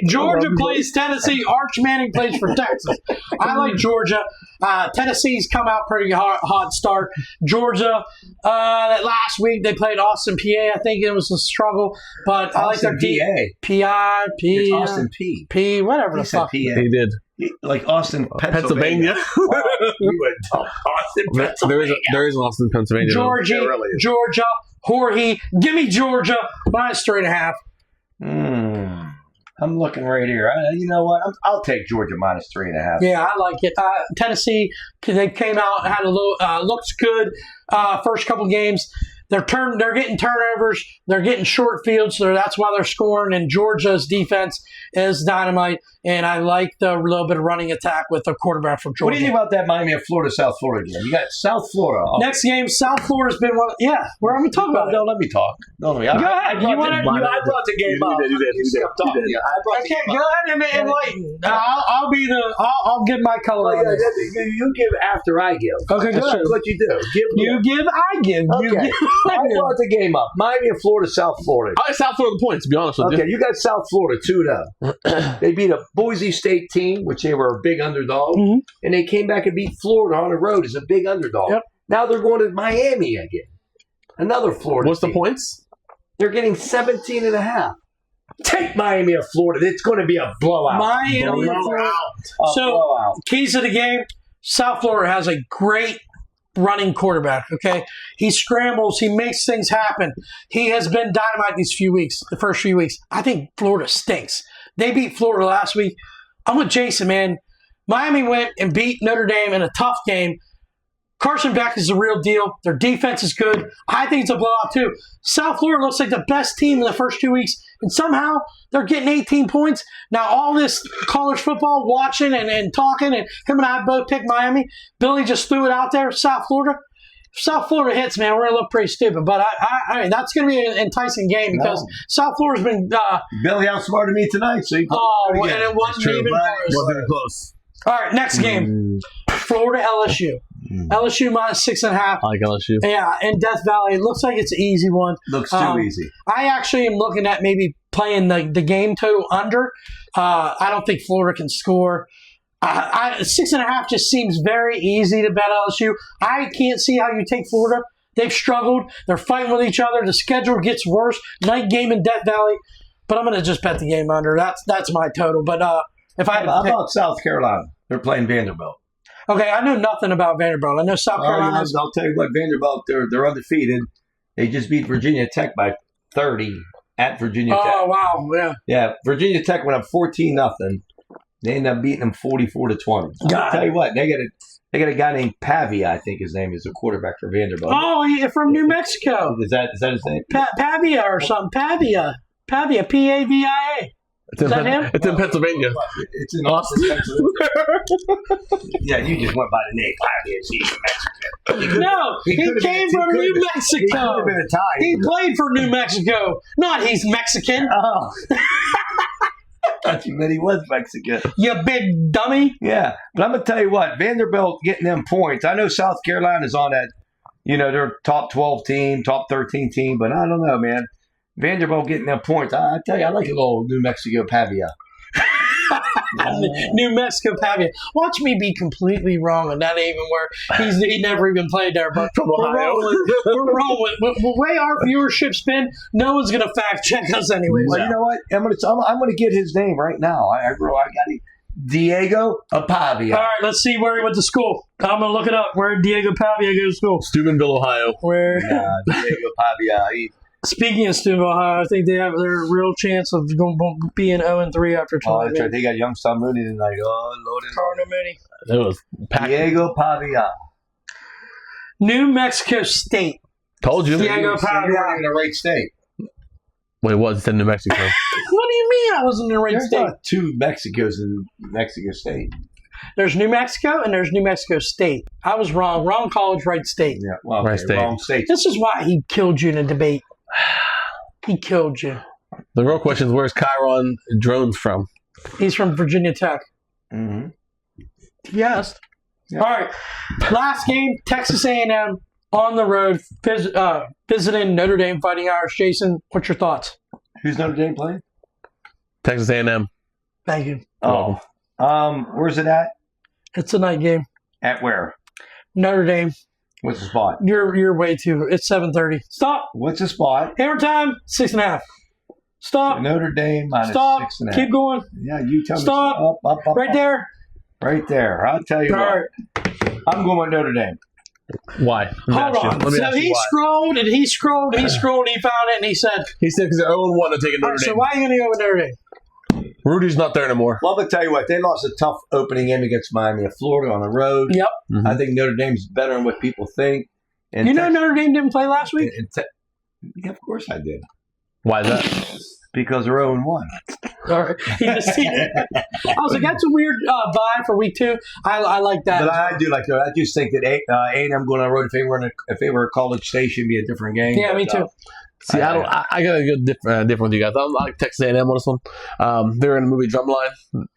Georgia plays Tennessee. Arch Manning plays for Texas. I like Georgia. Tennessee's come out pretty hot start. Georgia, that last week they played Austin, PA. I think it was a struggle, but I like their PI, It's Austin P. P, whatever the fuck. PA. He did. Like Austin, Pennsylvania. Austin, Pennsylvania. There is an Austin, Pennsylvania. Georgia, Jorge. Give me Georgia minus 3.5. I'm looking right here. You know what? I'll take Georgia minus 3.5. Yeah, I like it. Tennessee, they came out, had a little, looks good first couple games. They're getting turnovers. They're getting short fields, so that's why they're scoring. And Georgia's defense is dynamite. And I like the little bit of running attack with the quarterback from Georgia. What do you think about that Miami of Florida, South Florida game? You got South Florida. Next game, South Florida's been one. Yeah, where am I talking about? Don't let me talk. Don't let me. Go ahead. I brought the game up. You did. Okay, go ahead and enlighten. I'll give my color. You give after I give. Okay, good. That's what you do. You give, I give. Okay. You give. I brought the game up. Miami of Florida, South Florida. I like South Florida the points, to be honest with you. Okay, you got South Florida 2-0. They beat a Boise State team, which they were a big underdog, and they came back and beat Florida on the road as a big underdog. Yep. Now they're going to Miami again. Another Florida What's team. the points? They're getting 17.5. Take Miami of Florida. It's going to be a blowout. Miami of Florida. So, keys of the game, South Florida has a great running quarterback, okay? He scrambles. He makes things happen. He has been dynamite the first few weeks. I think Florida stinks. They beat Florida last week. I'm with Jason, man. Miami went and beat Notre Dame in a tough game. Carson Beck is the real deal. Their defense is good. I think it's a blowout, too. South Florida looks like the best team in the first 2 weeks, and somehow they're getting 18 points. Now, all this college football watching and talking, and him and I both picked Miami. Billy just threw it out there, South Florida. If South Florida hits, man, we're going to look pretty stupid. But I mean, that's going to be an enticing game because South Florida's been Billy outsmarted me tonight, so you and it wasn't even close. Wasn't even close. All right, next game. Florida LSU. LSU minus 6.5. I like LSU. Yeah, in Death Valley. It looks like it's an easy one. Looks too easy. I actually am looking at maybe playing the game total under. I don't think Florida can score. 6.5 just seems very easy to bet LSU. I can't see how you take Florida. They've struggled. They're fighting with each other. The schedule gets worse. Night game in Death Valley. But I'm going to just bet the game under. That's my total. But if I had to pick, how about South Carolina? They're playing Vanderbilt. Okay, I know nothing about Vanderbilt. I know South Carolina. I'll tell you what, Vanderbilt, they're undefeated. They just beat Virginia Tech by 30 at Virginia Tech. Oh, wow. Yeah. Yeah, Virginia Tech went up 14-0. They ended up beating them 44-20. I'll tell you what, they got a guy named Pavia, I think his name is, a quarterback for Vanderbilt. Oh, yeah, from New Mexico. Is that his name? Pavia or something. Pavia, P-A-V-I-A. Is that him? It's in Pennsylvania. It's in Austin, Pennsylvania. Yeah, you just went by the name Pavia. He's Mexican. No, he came from New Mexico. He could have been Italian. He played for New Mexico. Not he's Mexican. Oh. I thought you meant he was Mexican. You big dummy. Yeah, but I'm going to tell you what, Vanderbilt getting them points. I know South Carolina's on that, they're top 12 team, top 13 team, but I don't know, man. Vanderbilt getting them points. I tell you, I like a little New Mexico Pavia. New Mexico Pavia. Watch me be completely wrong, and that ain't even where he never even played there. But From Ohio. we're wrong with the way our viewership's been. No one's gonna fact check us anyways. Well, you know what? I'm gonna get his name right now. I got it. Diego Pavia. All right, let's see where he went to school. I'm gonna look it up. Where did Diego Pavia go to school? Steubenville, Ohio. Where? Diego Pavia. Speaking of Steubenville, Ohio, I think they have their real chance of being 0-3 after Oh, tonight. that's right. They got Youngstown Mooney tonight. Oh, Lord. Cardinal Mooney. It was packed. Diego Pavia. New Mexico State. Told you. Diego You Pavia. weren't in the right state. Wait, it was. It's in New Mexico. What do you mean I was in the right There's state? not two Mexicos in Mexico State. There's New Mexico and there's New Mexico State. I was wrong. Wrong college, right state. Yeah, well, Right state. wrong state. This is why he killed you in a debate. He killed you. The real question is, where's Chiron Drones from? He's from Virginia Tech. Mm-hmm. Yes. Yeah. All right. Last game, Texas A&M on the road, visiting Notre Dame Fighting Irish. Jason, what's your thoughts? Who's Notre Dame playing? Texas A&M. Thank you. Oh. Where's it at? It's a night game. At where? Notre Dame. What's the spot? You're way too. It's 7:30. Stop. What's the spot? Hammer time. 6.5. Stop. Notre Dame minus Stop. 6.5. Keep going. Yeah, you tell Stop. me. Up, Right there. Right there. I'll tell you All what. right. I'm going with Notre Dame. Why? Hold on. So he scrolled and he scrolled and he scrolled and he found it and he said, He said because they're 0-1 to take a all Notre right, so Dame. why are you going to go with Notre Dame? Rudy's not there anymore. Well, I'm going to tell you what. They lost a tough opening game against Miami of Florida on the road. Yep. Mm-hmm. I think Notre Dame's better than what people think. And You know Notre Dame didn't play last week? Yeah, of course I did. Why is that? Because they're 0-1. All right. I was like, that's a weird vibe for week 2. I like that. But I do like that. I just think that A&M going on the road, if they were a college station, be a different game. Yeah, but, me too. See, I gotta go different with you guys. I like Texas A&M on this one. They're in the movie Drumline,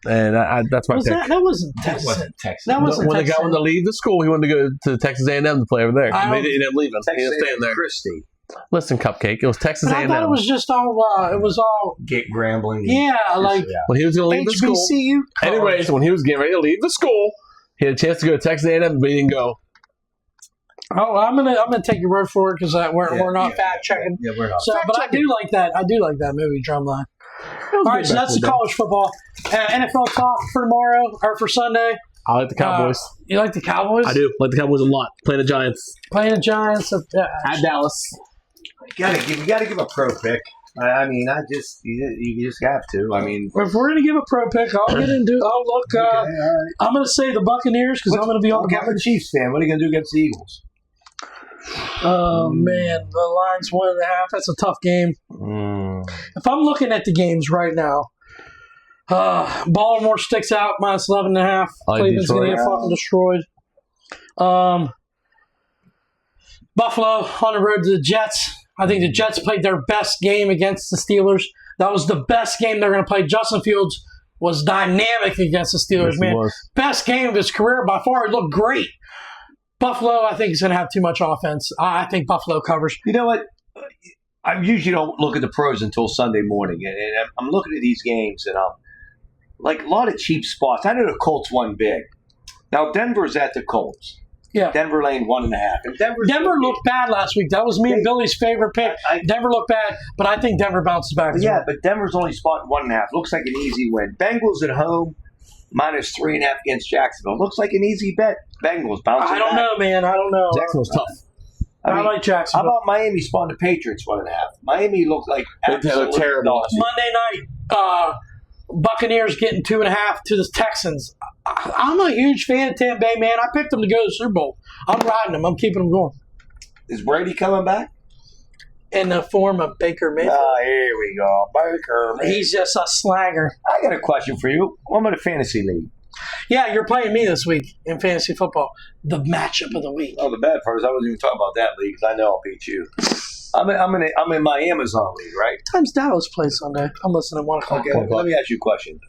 and that's my Was pick. that wasn't That Texas. wasn't Texas. That wasn't When the Texas. guy wanted to leave the school, he wanted to go to Texas A&M to play over there. I He ended up leaving. He Texas was staying there. Christie. Listen, Cupcake, it was Texas But I A&M. thought it was just all. It was all. Get Grambling. Yeah, like When he was going to leave the school. HBCU. Anyways, when he was getting ready to leave the school, he had a chance to go to Texas A&M, but he didn't go. Oh, I'm gonna take your word for it because we're not fact checking. Yeah, we're not. So, but I do like that. I do like that movie Drumline. All right, so that's the college football. NFL talk for tomorrow or for Sunday. I like the Cowboys. You like the Cowboys? I do. Like the Cowboys a lot. Playing the Giants. Playing the Giants At Dallas. You gotta give a pro pick. I mean, you just have to. I mean, If we're gonna give a pro pick, I'll get into. Oh look, all right. I'm gonna say the Buccaneers because I'm gonna be on the I'm a Buccaneers. Chiefs fan. What are you gonna do against the Eagles? Oh man, the line's 1.5. That's a tough game. If I'm looking at the games right now, Baltimore sticks out minus 11.5. Cleveland's gonna get fucking destroyed. Buffalo on the road to the Jets. I think the Jets played their best game against the Steelers. That was the best game they're going to play. Justin Fields was dynamic against the Steelers, Yes, man. he was. Best game of his career by far. He looked great. Buffalo, I think, is going to have too much offense. I think Buffalo covers. You know what? I usually don't look at the pros until Sunday morning, and I'm looking at these games, and I'm like a lot of cheap spots. I know the Colts won big. Now Denver's at the Colts. Yeah. Denver laying 1.5. And Denver looked bad last week. That was me and Billy's favorite pick. Denver looked bad, but I think Denver bounces back. Yeah, but Denver's only spot 1.5. Looks like an easy win. Bengals at home, -3.5 against Jacksonville. Looks like an easy bet. Bengals bouncing I don't know, man. I don't know. Jacksonville's tough. I like Jacksonville. How about Miami spotting the Patriots 1.5? Miami looked like They're absolutely terrible. awesome. Monday night, Buccaneers getting 2.5 to the Texans. I'm a huge fan of Tampa Bay, man. I picked them to go to the Super Bowl. I'm riding them. I'm keeping them going. Is Brady coming back? In the form of Baker Mayfield. Here we go. Baker. He's just a slagger. I got a question for you. I'm in a fantasy league. Yeah, you're playing me this week in fantasy football. The matchup of the week. Oh, the bad part is I wasn't even talking about that league because I know I'll beat you. I'm in my Amazon league, right? What time's Dallas play Sunday? I'm listening at 1 o'clock. Okay, let me ask you a question.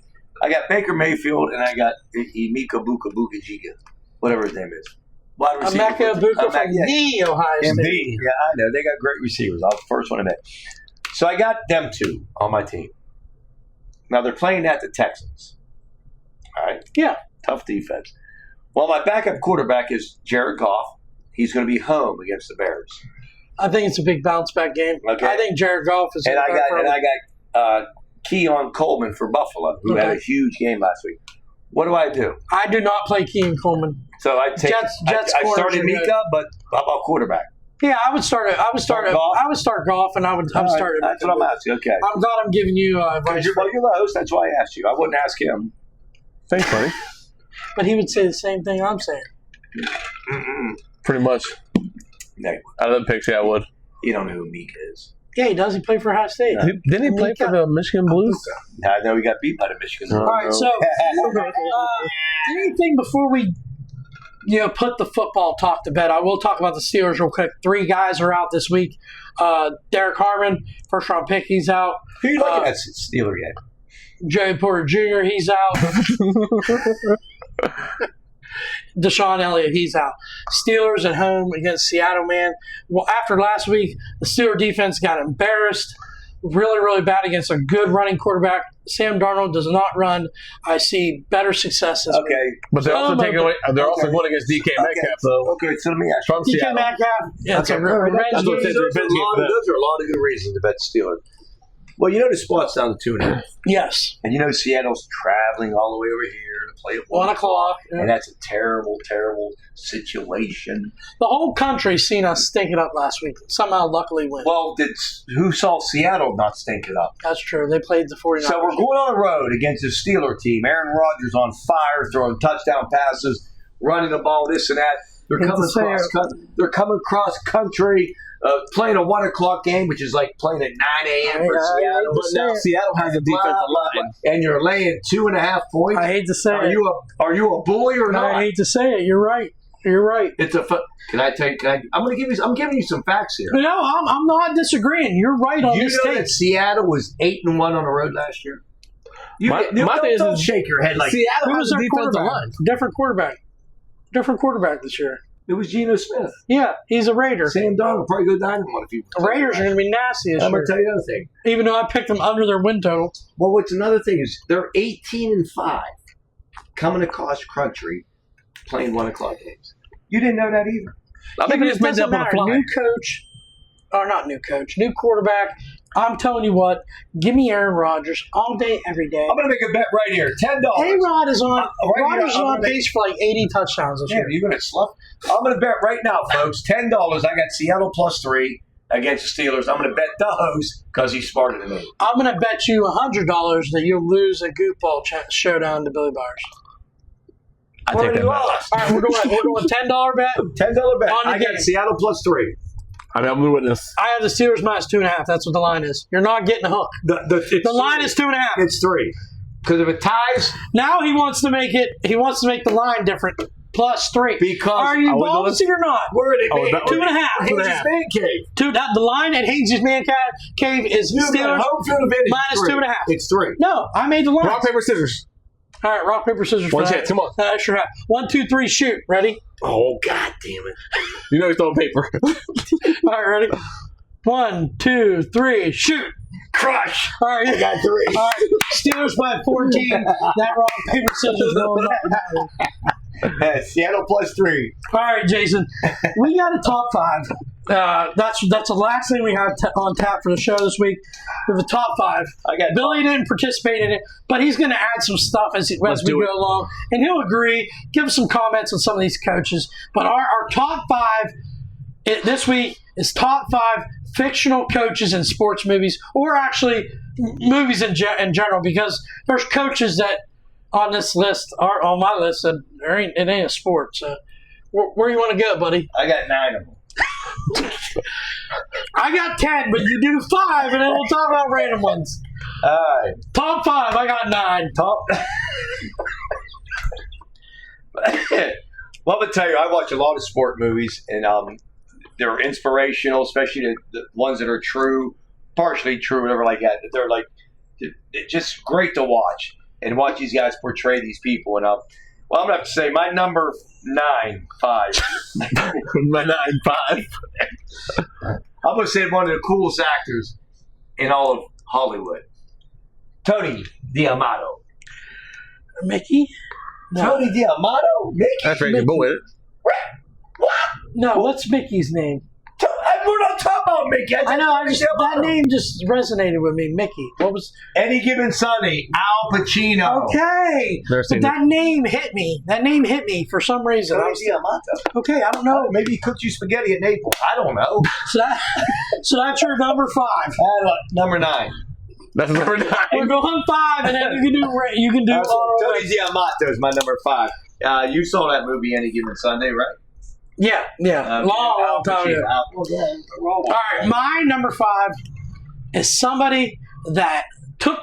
I got Baker Mayfield and I got Emeka Buka Jiga, whatever his name is. Wide receiver. Emeka Buka from yeah. the Ohio State. MB. Yeah, I know. They got great receivers. I was the first one to admit. So I got them two on my team. Now they're playing at the Texans. All right? Yeah. Tough defense. Well, my backup quarterback is Jared Goff. He's going to be home against the Bears. I think it's a big bounce back game. Okay. I think Jared Goff is. And I got Keon Coleman for Buffalo, who had a huge game last week. What do? I do not play Keon Coleman. So I take. Jets I started corners are Mika, but how about quarterback? Yeah, I would start Goff, and I would start it. That's what I'm asking. Okay. I'm glad I'm giving you advice. You're the host. That's why I asked you. I wouldn't ask him. Thanks, buddy. But he would say the same thing I'm saying. Pretty much. No, Out of them picks, yeah, I would. you don't know who Mika is. Yeah, he does. He played for Ohio State. Didn't he play for the Michigan Blues? I know he got beat by the Michigan. All right, so anything before we put the football talk to bed, I will talk about the Steelers real quick. 3 guys are out this week. Derek Harmon, first round pick, he's out. Who you looking at Steeler game? Joey Porter Jr., he's out. Deshaun Elliott, he's out. Steelers at home against Seattle, man. Well, after last week, the Steeler defense got embarrassed really, really bad against a good running quarterback. Sam Darnold does not run. I see better successes. Okay. But they're also taking away. They're also going against DK Metcalf, though. Okay, so let me ask you. From DK Seattle. Metcalf, it's a revenge That's what game. they do. Those are a lot of good reasons to bet the Steelers. Well, the spot's down to 2.5. Yes. And Seattle's traveling all the way over here to play at 1 o'clock. And that's a terrible, terrible situation. The whole country's seen us stink it up last week. Somehow, luckily, win. Well, who saw Seattle not stink it up? That's true. They played the 49ers. So we're going on the road against the Steeler team. Aaron Rodgers on fire, throwing touchdown passes, running the ball, this and that. They're coming cross country, playing a 1 o'clock game, which is like playing at 9 a.m. for Seattle. But now Seattle has a defensive line. And you're laying 2.5 points. I hate to say it. Are you a bully or not? I hate to say it. You're right. You're right. It's a. I'm giving you some facts here. No, I'm not disagreeing. You're right on this You know take. that Seattle was 8-1 on the road last year. My thing Don't is shake your head like Seattle Who has was a their defensive quarterback? line. Different quarterback this year. it was Geno Smith. Yeah, he's a Raider. Sam Darnold probably go dynamite if you. The Raiders are going to be nasty this I'm year. gonna tell you another thing. Even though I picked them under their win total. Well, what's another thing is they're 18-5, coming across country, playing 1 o'clock games. You didn't know that either. I think but he it just made doesn't that on the matter. fly. New coach, or not new coach, new quarterback. I'm telling you what, give me Aaron Rodgers all day, every day. I'm gonna make a bet right here, $10. A-Rod is on. Rodgers is I'm on gonna pace for like 80 touchdowns this Yeah, year. you're gonna slough. I'm gonna bet right now, folks. $10. I got Seattle +3 against the Steelers. I'm gonna bet the host because he's smarter than me. I'm going to bet you $100 that you'll lose a Goofball Showdown to Billy Byers. I take that bet. lost. All right, we're going $10 bet. $10 bet. On the I game. got Seattle +3. I mean, I'm going to witness. I have the Steelers -2.5. That's what the line is. You're not getting a hook. The line is 2.5. It's 3. Because if it ties, Now he wants to make it. He wants to make the line different. plus 3. Because are you we doing ballsy or not? Where are they? Oh, that- 2.5. Hayes' Man Cave. The line at Hayes' Man Cave is You got Steelers home field advantage. minus 2.5. It's 3. No, I made the line. Rock, paper, scissors. All right, rock, paper, scissors. One for that. chance, come on. Sure have. 1, 2, 3, shoot. Ready? Oh, God damn it. You know he's throwing paper. All right, ready? 1, 2, 3, shoot. Crush. All right, I got 3. all right. Steelers by 14. That rock, paper, scissors going up. Seattle plus 3. All right, Jason. We got a top 5. That's the last thing we have on tap for the show this week. We have a top 5. I got Billy didn't participate in it, but he's going to add some stuff as we do go along, and he'll agree, give us some comments on some of these coaches. But our top 5 this week is top 5 fictional coaches in sports movies, or actually movies in general, because there's coaches that on this list, are on my list, and it ain't a sport. So where do you want to go, buddy? I got 9 of them. I got 10, but you do 5, and then we'll talk about random ones. All right. Top 5, I got 9. Top. Well, I'm gonna tell you, I watch a lot of sport movies, and they're inspirational, especially the ones that are true, partially true, whatever like that. They're like, they're just great to watch and watch these guys portray these people. And well, I'm gonna have to say my number 5. My 9-5. I'm gonna say one of the coolest actors in all of Hollywood, Tony D'Amato. Mickey? No. Tony D'Amato, Mickey. That's right, bull with it. What? No, what's Mickey's name? We're not talking about Mickey. I know, that name just resonated with me, Mickey. What was... Any Given Sunday, Al Pacino. Okay. Never But seen that name hit me. That name hit me for some reason. Tony D'Amato. Okay, I don't know. Maybe he cooked you spaghetti at Naples. I don't know. So that's your number 5. Number 9. That's number 9. We're going 5, and then you can do Tony D'Amato is my number 5. You saw that movie Any Given Sunday, right? Yeah. Long time ago. All right, my number 5 is somebody that took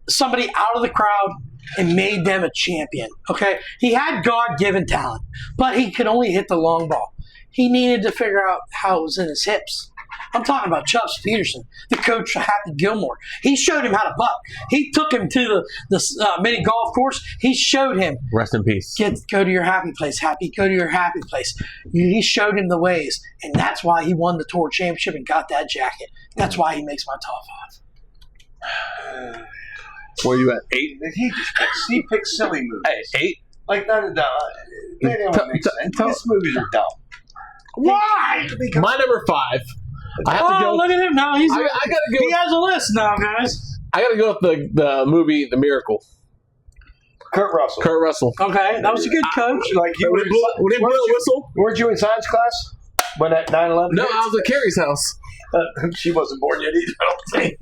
somebody out of the crowd and made them a champion. Okay, he had God-given talent, but he could only hit the long ball. He needed to figure out how it was in his hips. I'm talking about Chubbs Peterson, the coach for Happy Gilmore. He showed him how to putt. He took him to the mini golf course. He showed him. Rest in peace. Go to your happy place, Happy. Go to your happy place. He showed him the ways, and that's why he won the Tour Championship and got that jacket. That's why he makes my top 5. Where are you at? 8? He picks silly movies. Hey, 8? Like, none of that. They don't make sense. These movies are dumb. Why? My number 5. I have to go. Look at him now. I gotta go. He has a list now, guys. I gotta go with the movie The Miracle. Kurt Russell. Kurt Russell. Okay, that was a good coach. Like you Would it blow a whistle? Weren't you in science class when at 9/11? No, I was at Carrie's house. She wasn't born yet either. I don't think.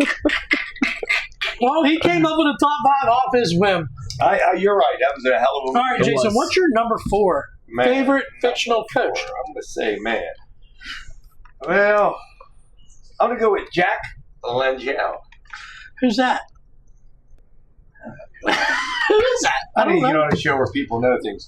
Well, he came up with a top 5 off his whim. You're right. That was a hell of a. All right, Jason, what's your number 4 favorite fictional coach? I'm gonna say, man. Well, I'm gonna go with Jack Langell. Who's that? Who is that? I mean, you know, on a show where people know things.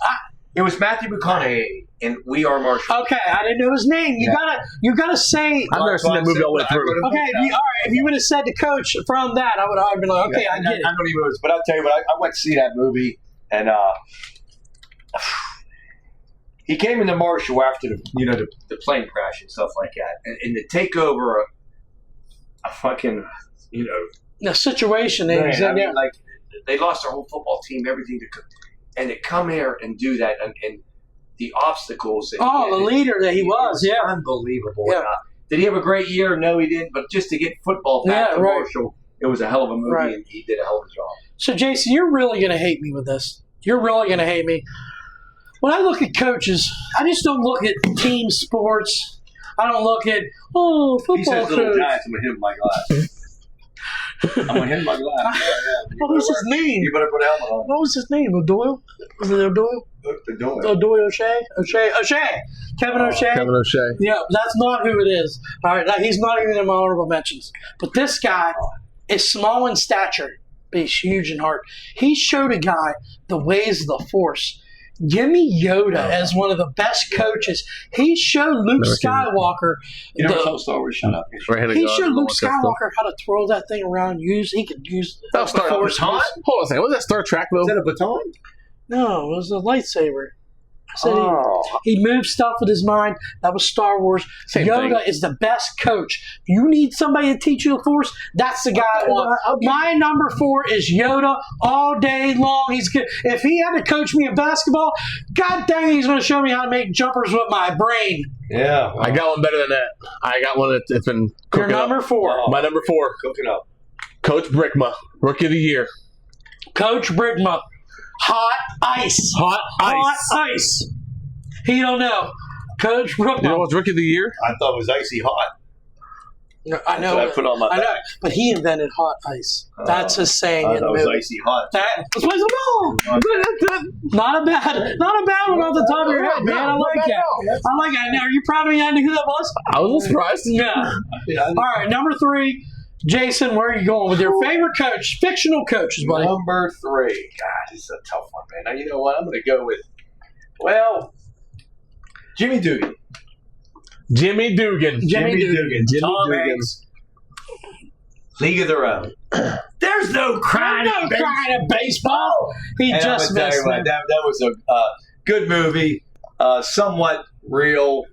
It was Matthew McConaughey in We Are Marshall. Okay, I didn't know his name. You gotta say. I've never seen that movie all the way through. Okay, all right. If you would have said the coach from that, I would have been like, okay, I get it. I don't even know, but I'll tell you what. I went to see that movie, and he came into Marshall after the plane crash and stuff like that, and to take over a fucking The situation man, is I mean, like they lost their whole football team, everything and to come here and do that, and the obstacles. The leader that he was, yeah, unbelievable. Yeah. Did he have a great year? No, he didn't. But just to get football back to Marshall, it was a hell of a movie, and he did a hell of a job. So, Jason, you're really going to hate me with this. You're really going to hate me. When I look at coaches, I just don't look at team sports. I don't look at, football He says coach. little giants, I'm going to hit him with my glass. I'm going to hit him with my glass. What was his name? You better put a helmet on. What was his name? O'Doyle? Was it O'Doyle? O'Doyle O'Shea? O'Shea. Kevin O'Shea? Kevin O'Shea. Yeah, that's not who it is. All right, he's not even in my honorable mentions. But this guy is small in stature, but he's huge in heart. He showed a guy the ways of the force. Give me Yoda as one of the best coaches. He showed Luke Skywalker. You never saw Star Wars? Shut up. He showed Luke Skywalker how to throw that thing around. He could use. That was Star Wars. Hold on a second. Was that Star Trek though? Is that a baton? No, it was a lightsaber. I said he moved stuff with his mind. That was Star Wars. Yoda is the best coach. You need somebody to teach you the Force. That's the guy I want. My number 4 is Yoda all day long. He's good. If he had to coach me in basketball, God dang it, he's going to show me how to make jumpers with my brain. Yeah, I got one better than that. I got one that's been cooking. Your number 4. My number 4, cooking up. Coach Brickma, Rookie of the Year. Coach Brickma. Hot ice. Hot ice. Hot ice. He don't know. Coach Brickma. You know what's Rookie of the Year? I thought it was icy hot. No, I know. That's what I put on my back. I know, but he invented hot ice. That's his saying in the it was movie. icy hot. Let's play some ball. Not a bad one off the top of your head, man. I like that. I like it. Are you proud of me? I knew who that was. I was surprised. Yeah. All right, number 3. Jason, where are you going with your favorite coach, fictional coaches, buddy? Number 3. God, this is a tough one, man. Now, you know what? I'm going to go with, Jimmy Dugan. Jimmy Dugan. Tom Hanks. League of Their Own. There's no crying in baseball. He and just missed that. That was a good movie, somewhat real,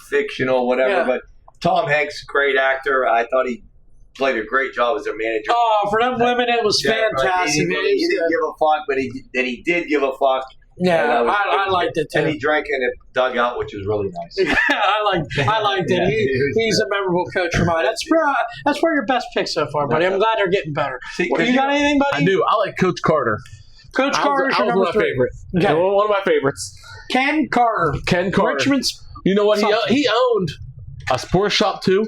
fictional, whatever. Yeah. But Tom Hanks, great actor. I thought he played a great job as a manager. Oh, for them women, it was fantastic. He didn't give a fuck, but he did give a fuck. Yeah, I liked it too. And he drank in a dugout, which was really nice. Yeah, I liked it. He's a memorable coach for mine. That's probably your best pick so far, buddy. I'm glad they're getting better. You got anything, buddy? I do. I like Coach Carter. Coach Carter's your number 3. Okay. One of my favorites. Ken Carter. Richmond's. You know what? He owned a sports shop too,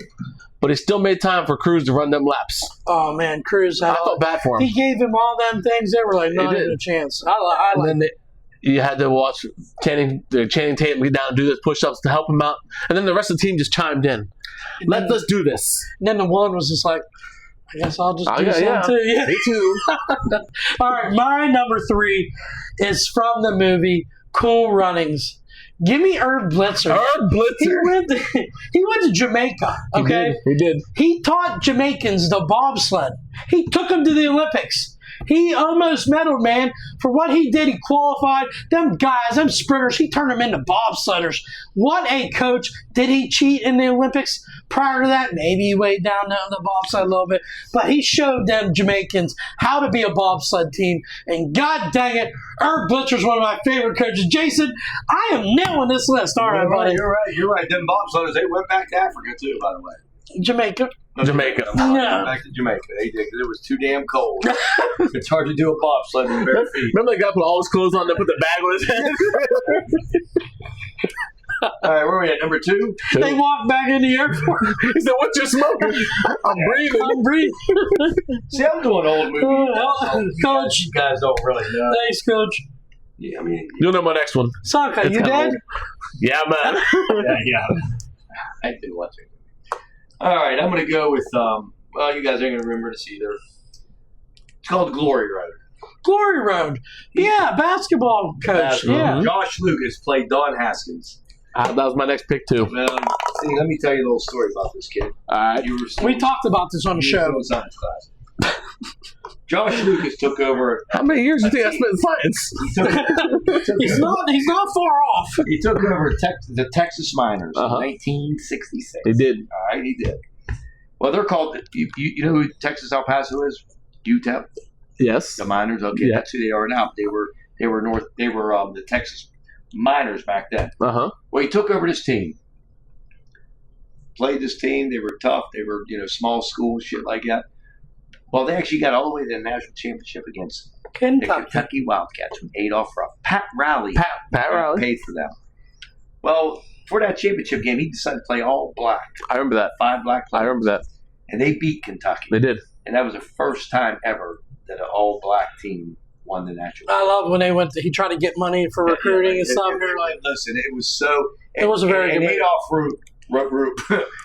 but he still made time for Cruz to run them laps. Oh man, Cruz! I felt bad for him. He gave him all them things. They were like not even a chance. You had to watch Channing Tatum get down and do those push-ups to help him out, and then the rest of the team just chimed in. Let's do this. And then the one was just like, I guess I'll just do something too. Yeah. Me too. All right, my number 3 is from the movie Cool Runnings. Give me Herb Blitzer. Herb Blitzer. He went to Jamaica. Okay, he did. He taught Jamaicans the bobsled. He took them to the Olympics. He almost medaled, man. For what he did, he qualified. Them guys, them sprinters, he turned them into bobsledders. What a coach. Did he cheat in the Olympics? Prior to that, maybe he weighed down the bobsled a little bit. But he showed them Jamaicans how to be a bobsled team. And God dang it, Herb Blitzer's one of my favorite coaches. Jason, I am nailing this list, aren't I, buddy? You're right. Them bobsledders, they went back to Africa, too, by the way. Jamaica. Jamaica. Yeah. Back to Jamaica. They did because it was too damn cold. It's hard to do a bobsled in bare feet. Remember that guy put all his clothes on and put the bag on his head? All right, where are we at? Number 2? They walked back in the airport. He said, "What you smoking?" I'm breathing. See, I'm doing old movies. Coach. You guys don't really know. Thanks, Coach. Yeah, I mean, You'll know my next one. Saka, you dead? Yeah, man. yeah. I did watch it. All right, I'm going to go with, you guys ain't going to remember this either. It's called Glory Road. Glory Road. Yeah, basketball coach. Yeah. Josh Lucas played Don Haskins. That was my next pick, too. See, let me tell you a little story about this kid. All right. We talked about this on the show. In science class. Josh Lucas took over. How many years do you think I spent in science? He's not far off. He took over the Texas Miners in 1966. He did. All right, he did. Well, they're called. You know who Texas El Paso is? UTEP. Yes. The Miners. Okay, that's who they are now. They were the Texas Miners back then. Well, he took over this team. Played this team. They were tough. They were small school shit like that. Well, they actually got all the way to the national championship against the Kentucky Wildcats from Adolph Rupp. Pat Riley paid for them. Well, for that championship game, he decided to play all black. I remember that. 5 black players. I remember that. And they beat Kentucky. They did. And that was the first time ever that an all black team won the national championship. I love when they went. He tried to get money for recruiting and stuff. And they're like, listen, it was so. It was a very good.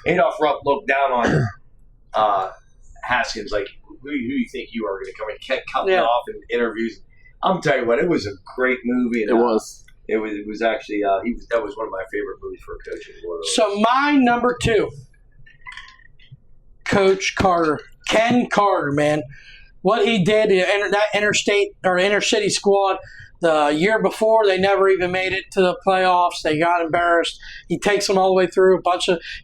Adolph Rupp looked down on Haskins like, who do you think you are going to come and kept cutting off in interviews. I'm telling you what, it was a great movie. And, it was. It was actually that was one of my favorite movies for a coach in the world. So my number 2, Coach Carter, Ken Carter, man. What he did, that interstate or inner city squad, the year before, they never even made it to the playoffs. They got embarrassed. He takes them all the way through.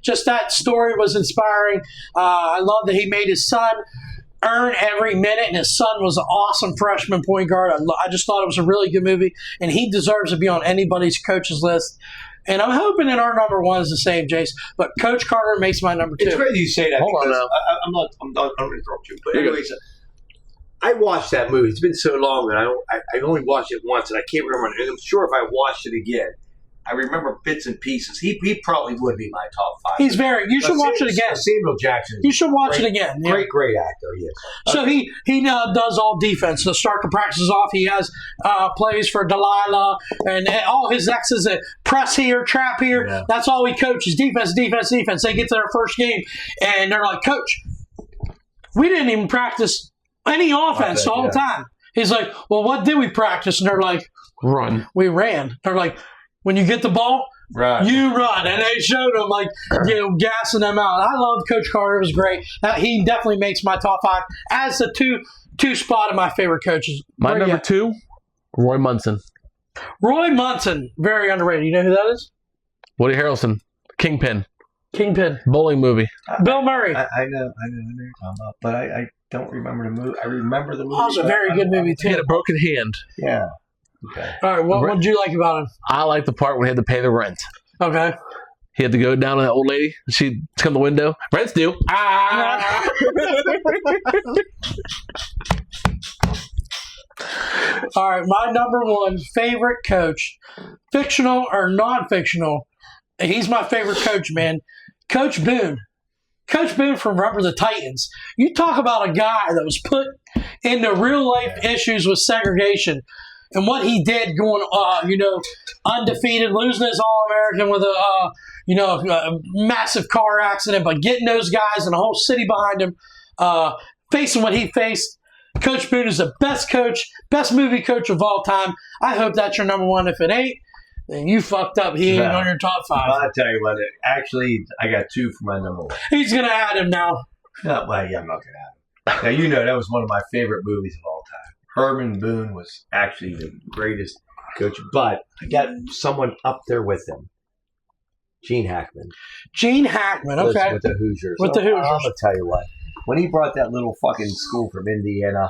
Just that story was inspiring. I love that he made his son earn every minute, and his son was an awesome freshman point guard. I just thought it was a really good movie, and he deserves to be on anybody's coach's list. And I'm hoping that our number 1 is the same, Jace. But Coach Carter makes my number 2. It's great you say that. Hold on now. I'm not going to interrupt you. But anyways, I watched that movie. It's been so long, and I only watched it once, and I can't remember. And I'm sure if I watched it again, I remember bits and pieces. He probably would be my top 5. He's very. You should watch it again. Samuel Jackson. You should watch it again. Yeah. Great actor. He is. So he now does all defense. To start the practices off, he has plays for Delilah and all his exes. Press here, trap here. Yeah. That's all he coaches. Defense, defense, defense. They get to their first game, and they're like, Coach, we didn't even practice any offense all the time. He's like, well, what did we practice? And they're like, run. We ran. They're like, when you get the ball, you run. And they showed them, gassing them out. I loved Coach Carter. It was great. He definitely makes my top 5 as the two spot of my favorite coaches. My number 2, Roy Munson. Roy Munson, very underrated. You know who that is? Woody Harrelson, Kingpin. Bowling movie. Bill Murray. I know what you're talking about, but I don't remember the movie. I remember the movie. Oh, it was a very good movie, too. He had a broken hand. Yeah. Okay. All right, what did you like about him? I like the part when he had to pay the rent. Okay. He had to go down to that old lady. She'd come to the window. Rent's due. Ah! All right, my number 1 favorite coach, fictional or non-fictional, he's my favorite coach, man. Coach Boone. Coach Boone from Remember the Titans. You talk about a guy that was put into real-life issues with segregation. And what he did going, undefeated, losing his All-American with a massive car accident, but getting those guys and the whole city behind him, facing what he faced. Coach Boone is the best coach, best movie coach of all time. I hope that's your number 1. If it ain't, then you fucked up. He ain't on your top 5. I'll tell you what. Actually, I got 2 for my number 1. He's going to add him now. No, well, yeah, I'm not going to add him. Now, that was one of my favorite movies of all time. Herman Boone was actually the greatest coach, but I got someone up there with him. Gene Hackman. Okay. With the Hoosiers. I'm going to tell you what. When he brought that little fucking school from Indiana,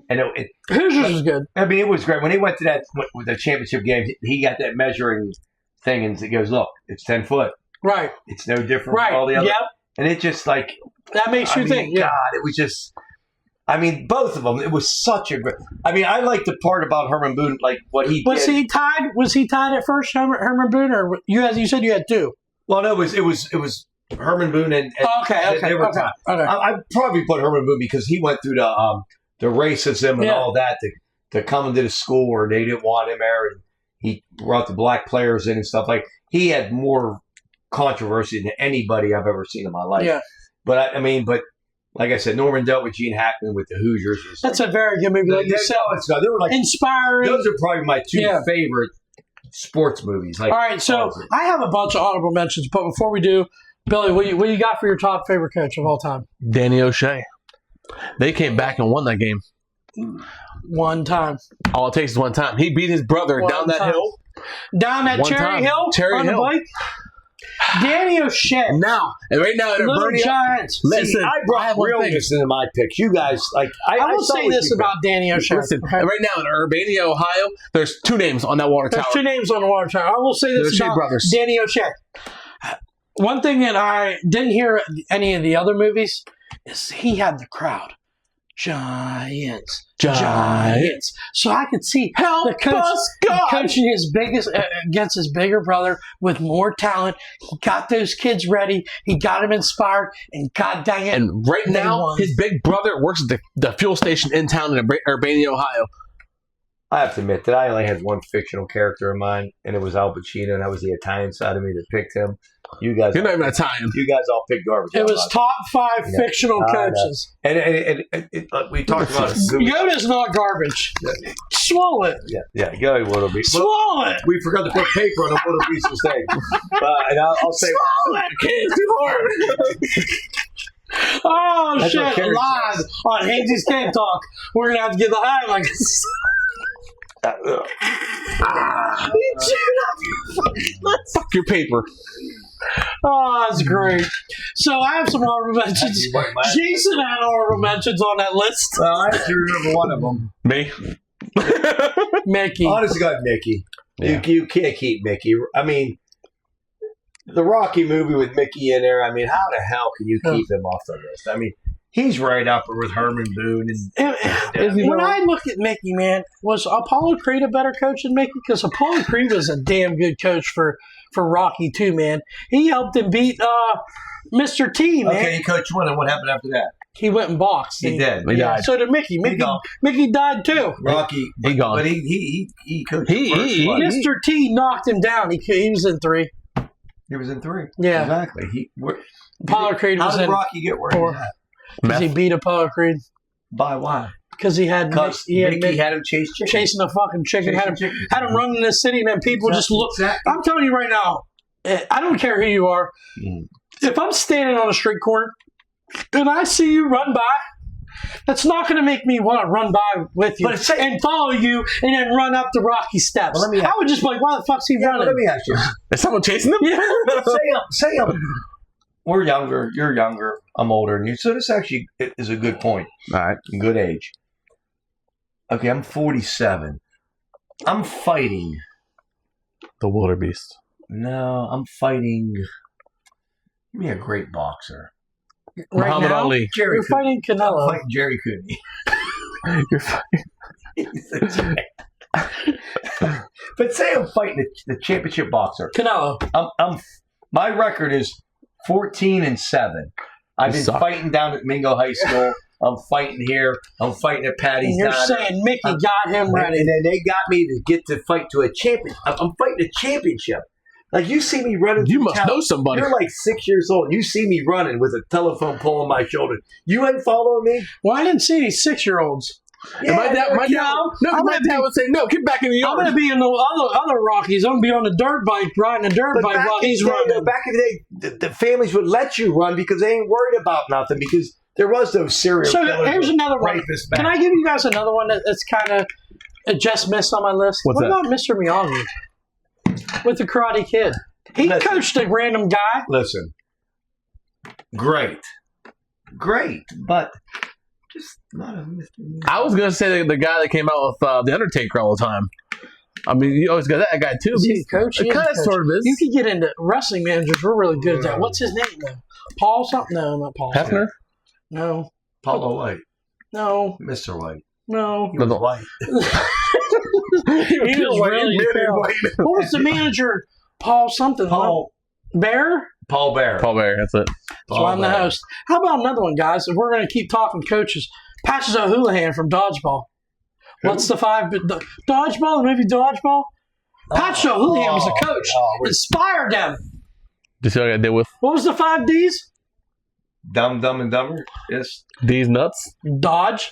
and Hoosiers was good. I mean, it was great. When he went to that with the championship game, he got that measuring thing, and he goes, "Look, it's 10 foot. Right. It's no different from all the other." Yep. And it just that makes you think. Yeah. God, it was just. I mean, both of them. It was such a great. I mean, I like the part about Herman Boone, like what he was did. he tied? Was he tied at first, Herman Boone, or you said you had 2? Well, no, it was Herman Boone and okay. I'd probably put Herman Boone because he went through the racism and all that to come into the school where they didn't want him there, and he brought the black players in and stuff. Like, he had more controversy than anybody I've ever seen in my life. Yeah. But like I said, Norman dealt with Gene Hackman with the Hoosiers. That's a very good movie. Like you said, they were inspiring. Those are probably my 2 favorite sports movies. All right, so I have a bunch of honorable mentions, but before we do, Billy, what you got for your top favorite coach of all time? Danny O'Shea. They came back and won that game. One time. All it takes is one time. He beat his brother down that hill. Down that Cherry Hill on the bike? Danny O'Shea. Now, and right now, Little Giants. Listen, I brought realness into my picks. You guys, I will say this about Danny O'Shea. Listen, right now in Urbana, Ohio, there's 2 names on that water tower. There's 2 names on the water tower. I will say this about Danny O'Shea. One thing that I didn't hear any of the other movies is he had the crowd. Giants. So I could see the coach coaching his biggest against his bigger brother with more talent. He got those kids ready. He got them inspired, and God dang it! And right now, his big brother works at the fuel station in town in Urbana, Ohio. I have to admit that I only had one fictional character in mind, and it was Al Pacino, and that was the Italian side of me that picked him. You guys, You're not even Italian. you guys all pick garbage. It was top 5 fictional coaches. And we talked about Yoda's not garbage. Swallow it. Yeah, go Little Beast. Swallow it. We forgot to put paper on a Little Beast mistake. And I'll say, Swallow it. It's too hard. Oh, That's what shit. Carrie Live says. on Hainsey's Game Talk. We're going to have to get the high like Fuck your paper. Oh, that's great. So I have some honorable mentions. Jason had honorable mentions on that list. Well, I actually remember one of them. Me? Mickey. Honest to God, Mickey. Yeah. You can't keep Mickey. I mean, the Rocky movie with Mickey in there, I mean, how the hell can you keep him off the list? I mean, he's right up there with Herman Boone. When I look at Mickey, man, was Apollo Creed a better coach than Mickey? Because Apollo Creed was a damn good coach for Rocky too, man. He helped him beat Mr. T, man. Okay, he coached one, and what happened after that? He went and boxed. He did. He died. So did Mickey. Mickey died too. Rocky, He gone. But he coached He- the first he- one. Mr. T knocked him down. He was in 3. He was in 3. Yeah. Exactly. Apollo Creed How was did in Rocky get where 4. he's at? Because he beat Apollo Creed. By why? Because he had Mickey Mick had him chase chicken. chasing a fucking chicken. Had Chasing him chicken. had him running in the city, and then people just look. Exactly. I'm telling you right now, I don't care who you are. If I'm standing on a street corner and I see you run by, that's not going to make me want to run by with you But and follow you and then run up the rocky steps. Well, let me I would just be like, why the fuck's he Yeah, running? let me ask you. Is someone chasing them? Yeah. say we're younger, you're younger, I'm older than you. So this actually is a good point. All right. Good age. Okay, I'm 47. I'm fighting. The wildebeest. No, I'm fighting. Give me a great boxer. Right Muhammad now, Ali. Jerry you're fighting I'm Canelo. fighting Jerry Cooney. You're fine. But say I'm fighting the championship boxer. Canelo. My record is 14-7. I've You been suck. fighting down at Mingo High School. I'm fighting here. I'm fighting at Patty's And you're Diner. saying Mickey got him ready. And then they got me to get to fight to a champion. I'm fighting a championship. Like you see me running. You through must town. know somebody. You're like 6 years old. You see me running with a telephone pole on my shoulder. You ain't following me. Well, I didn't see any 6-year-olds. And my dad would say, no, get back in the I'm yard. going to be in the other Rockies. I'm going to be on the dirt bike, riding a dirt bike while he's running. Back in the day, the families would let you run because they ain't worried about nothing because there was those serial So killers. here's another one. rapists back. Can I give you guys another one that's kind of just missed on my list? What's what that? about Mr. Miyagi with the Karate Kid? He Listen. coached a random guy. Listen, great, but just not a Mr. I was gonna say the guy that came out with the Undertaker all the time. I mean, you always got that guy too. Is he a coach? He It is a kind of coach. sort of is. You could get into wrestling managers. We're really good at that. What's his name though? Paul something? No, not Paul. Hefner? No, Paulo White, no, Mr. White. no. He was No. white. He was really pale. What was the manager? Paul something. Paul Bear? Paul Bear. Paul Bear, that's it. So I'm the Bear. host. How about another one, guys? If we're going to keep talking coaches, Patches O'Houlihan from Dodgeball. What's the 5? Dodgeball, the movie Dodgeball? Patches O'Houlihan was a coach. Inspired them. Do you see what I did with What was the 5 Ds? Dumb and Dumber. Yes. these nuts? Dodge,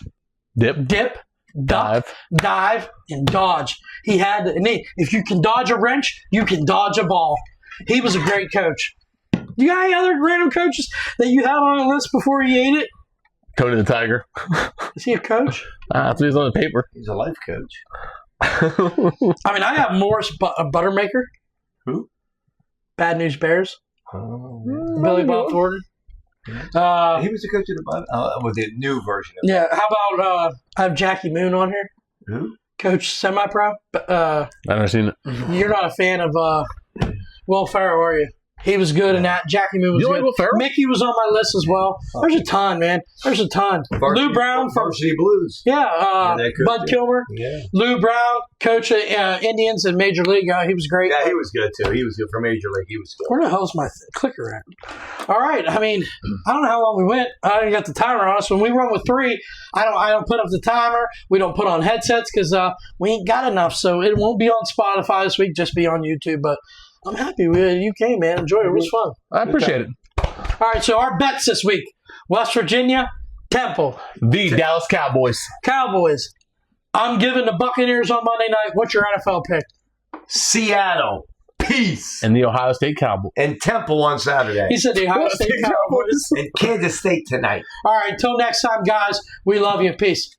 Dip, dip, duck, dive, and dodge. He had, if you can dodge a wrench, you can dodge a ball. He was a great coach. Do you got any other random coaches that you had on the list before he ate it? Tony the Tiger. Is he a coach? That's what he's on the paper. He's a life coach. I mean, I got Morris Buttermaker. Who? Bad News Bears. Oh. Billy Bob Thornton. He was the coach of with the new version of Yeah, how about I have Jackie Moon on here, Who? coach semi-pro. I've never seen it. You're not a fan of Will Ferrell, are you? He was good in that. Jackie Moon was You like good. Will Ferrell? Mickey was on my list as well. There's a ton, man. There's a ton. Lou Brown from Varsity Blues. yeah, they could Bud do. Kilmer. Yeah. Lou Brown, coach of Indians in Major League. He was great. Yeah, he was good too. He was good for Major League. He was good. Where the hell's my clicker at? All right. I mean, I don't know how long we went. I didn't got the timer on us. When we run with 3, I don't put up the timer. We don't put on headsets because we ain't got enough. So it won't be on Spotify this week. Just be on YouTube. But I'm happy you came, man. Enjoyed it. It was fun. I appreciate it. All right, so our bets this week: West Virginia, Temple, The Dallas Cowboys. Cowboys. I'm giving the Buccaneers on Monday night. What's your NFL pick? Seattle. Peace. And the Ohio State Cowboys. And Temple on Saturday. He said the Ohio State Cowboys. And Kansas State tonight. All right, until next time, guys. We love you. Peace.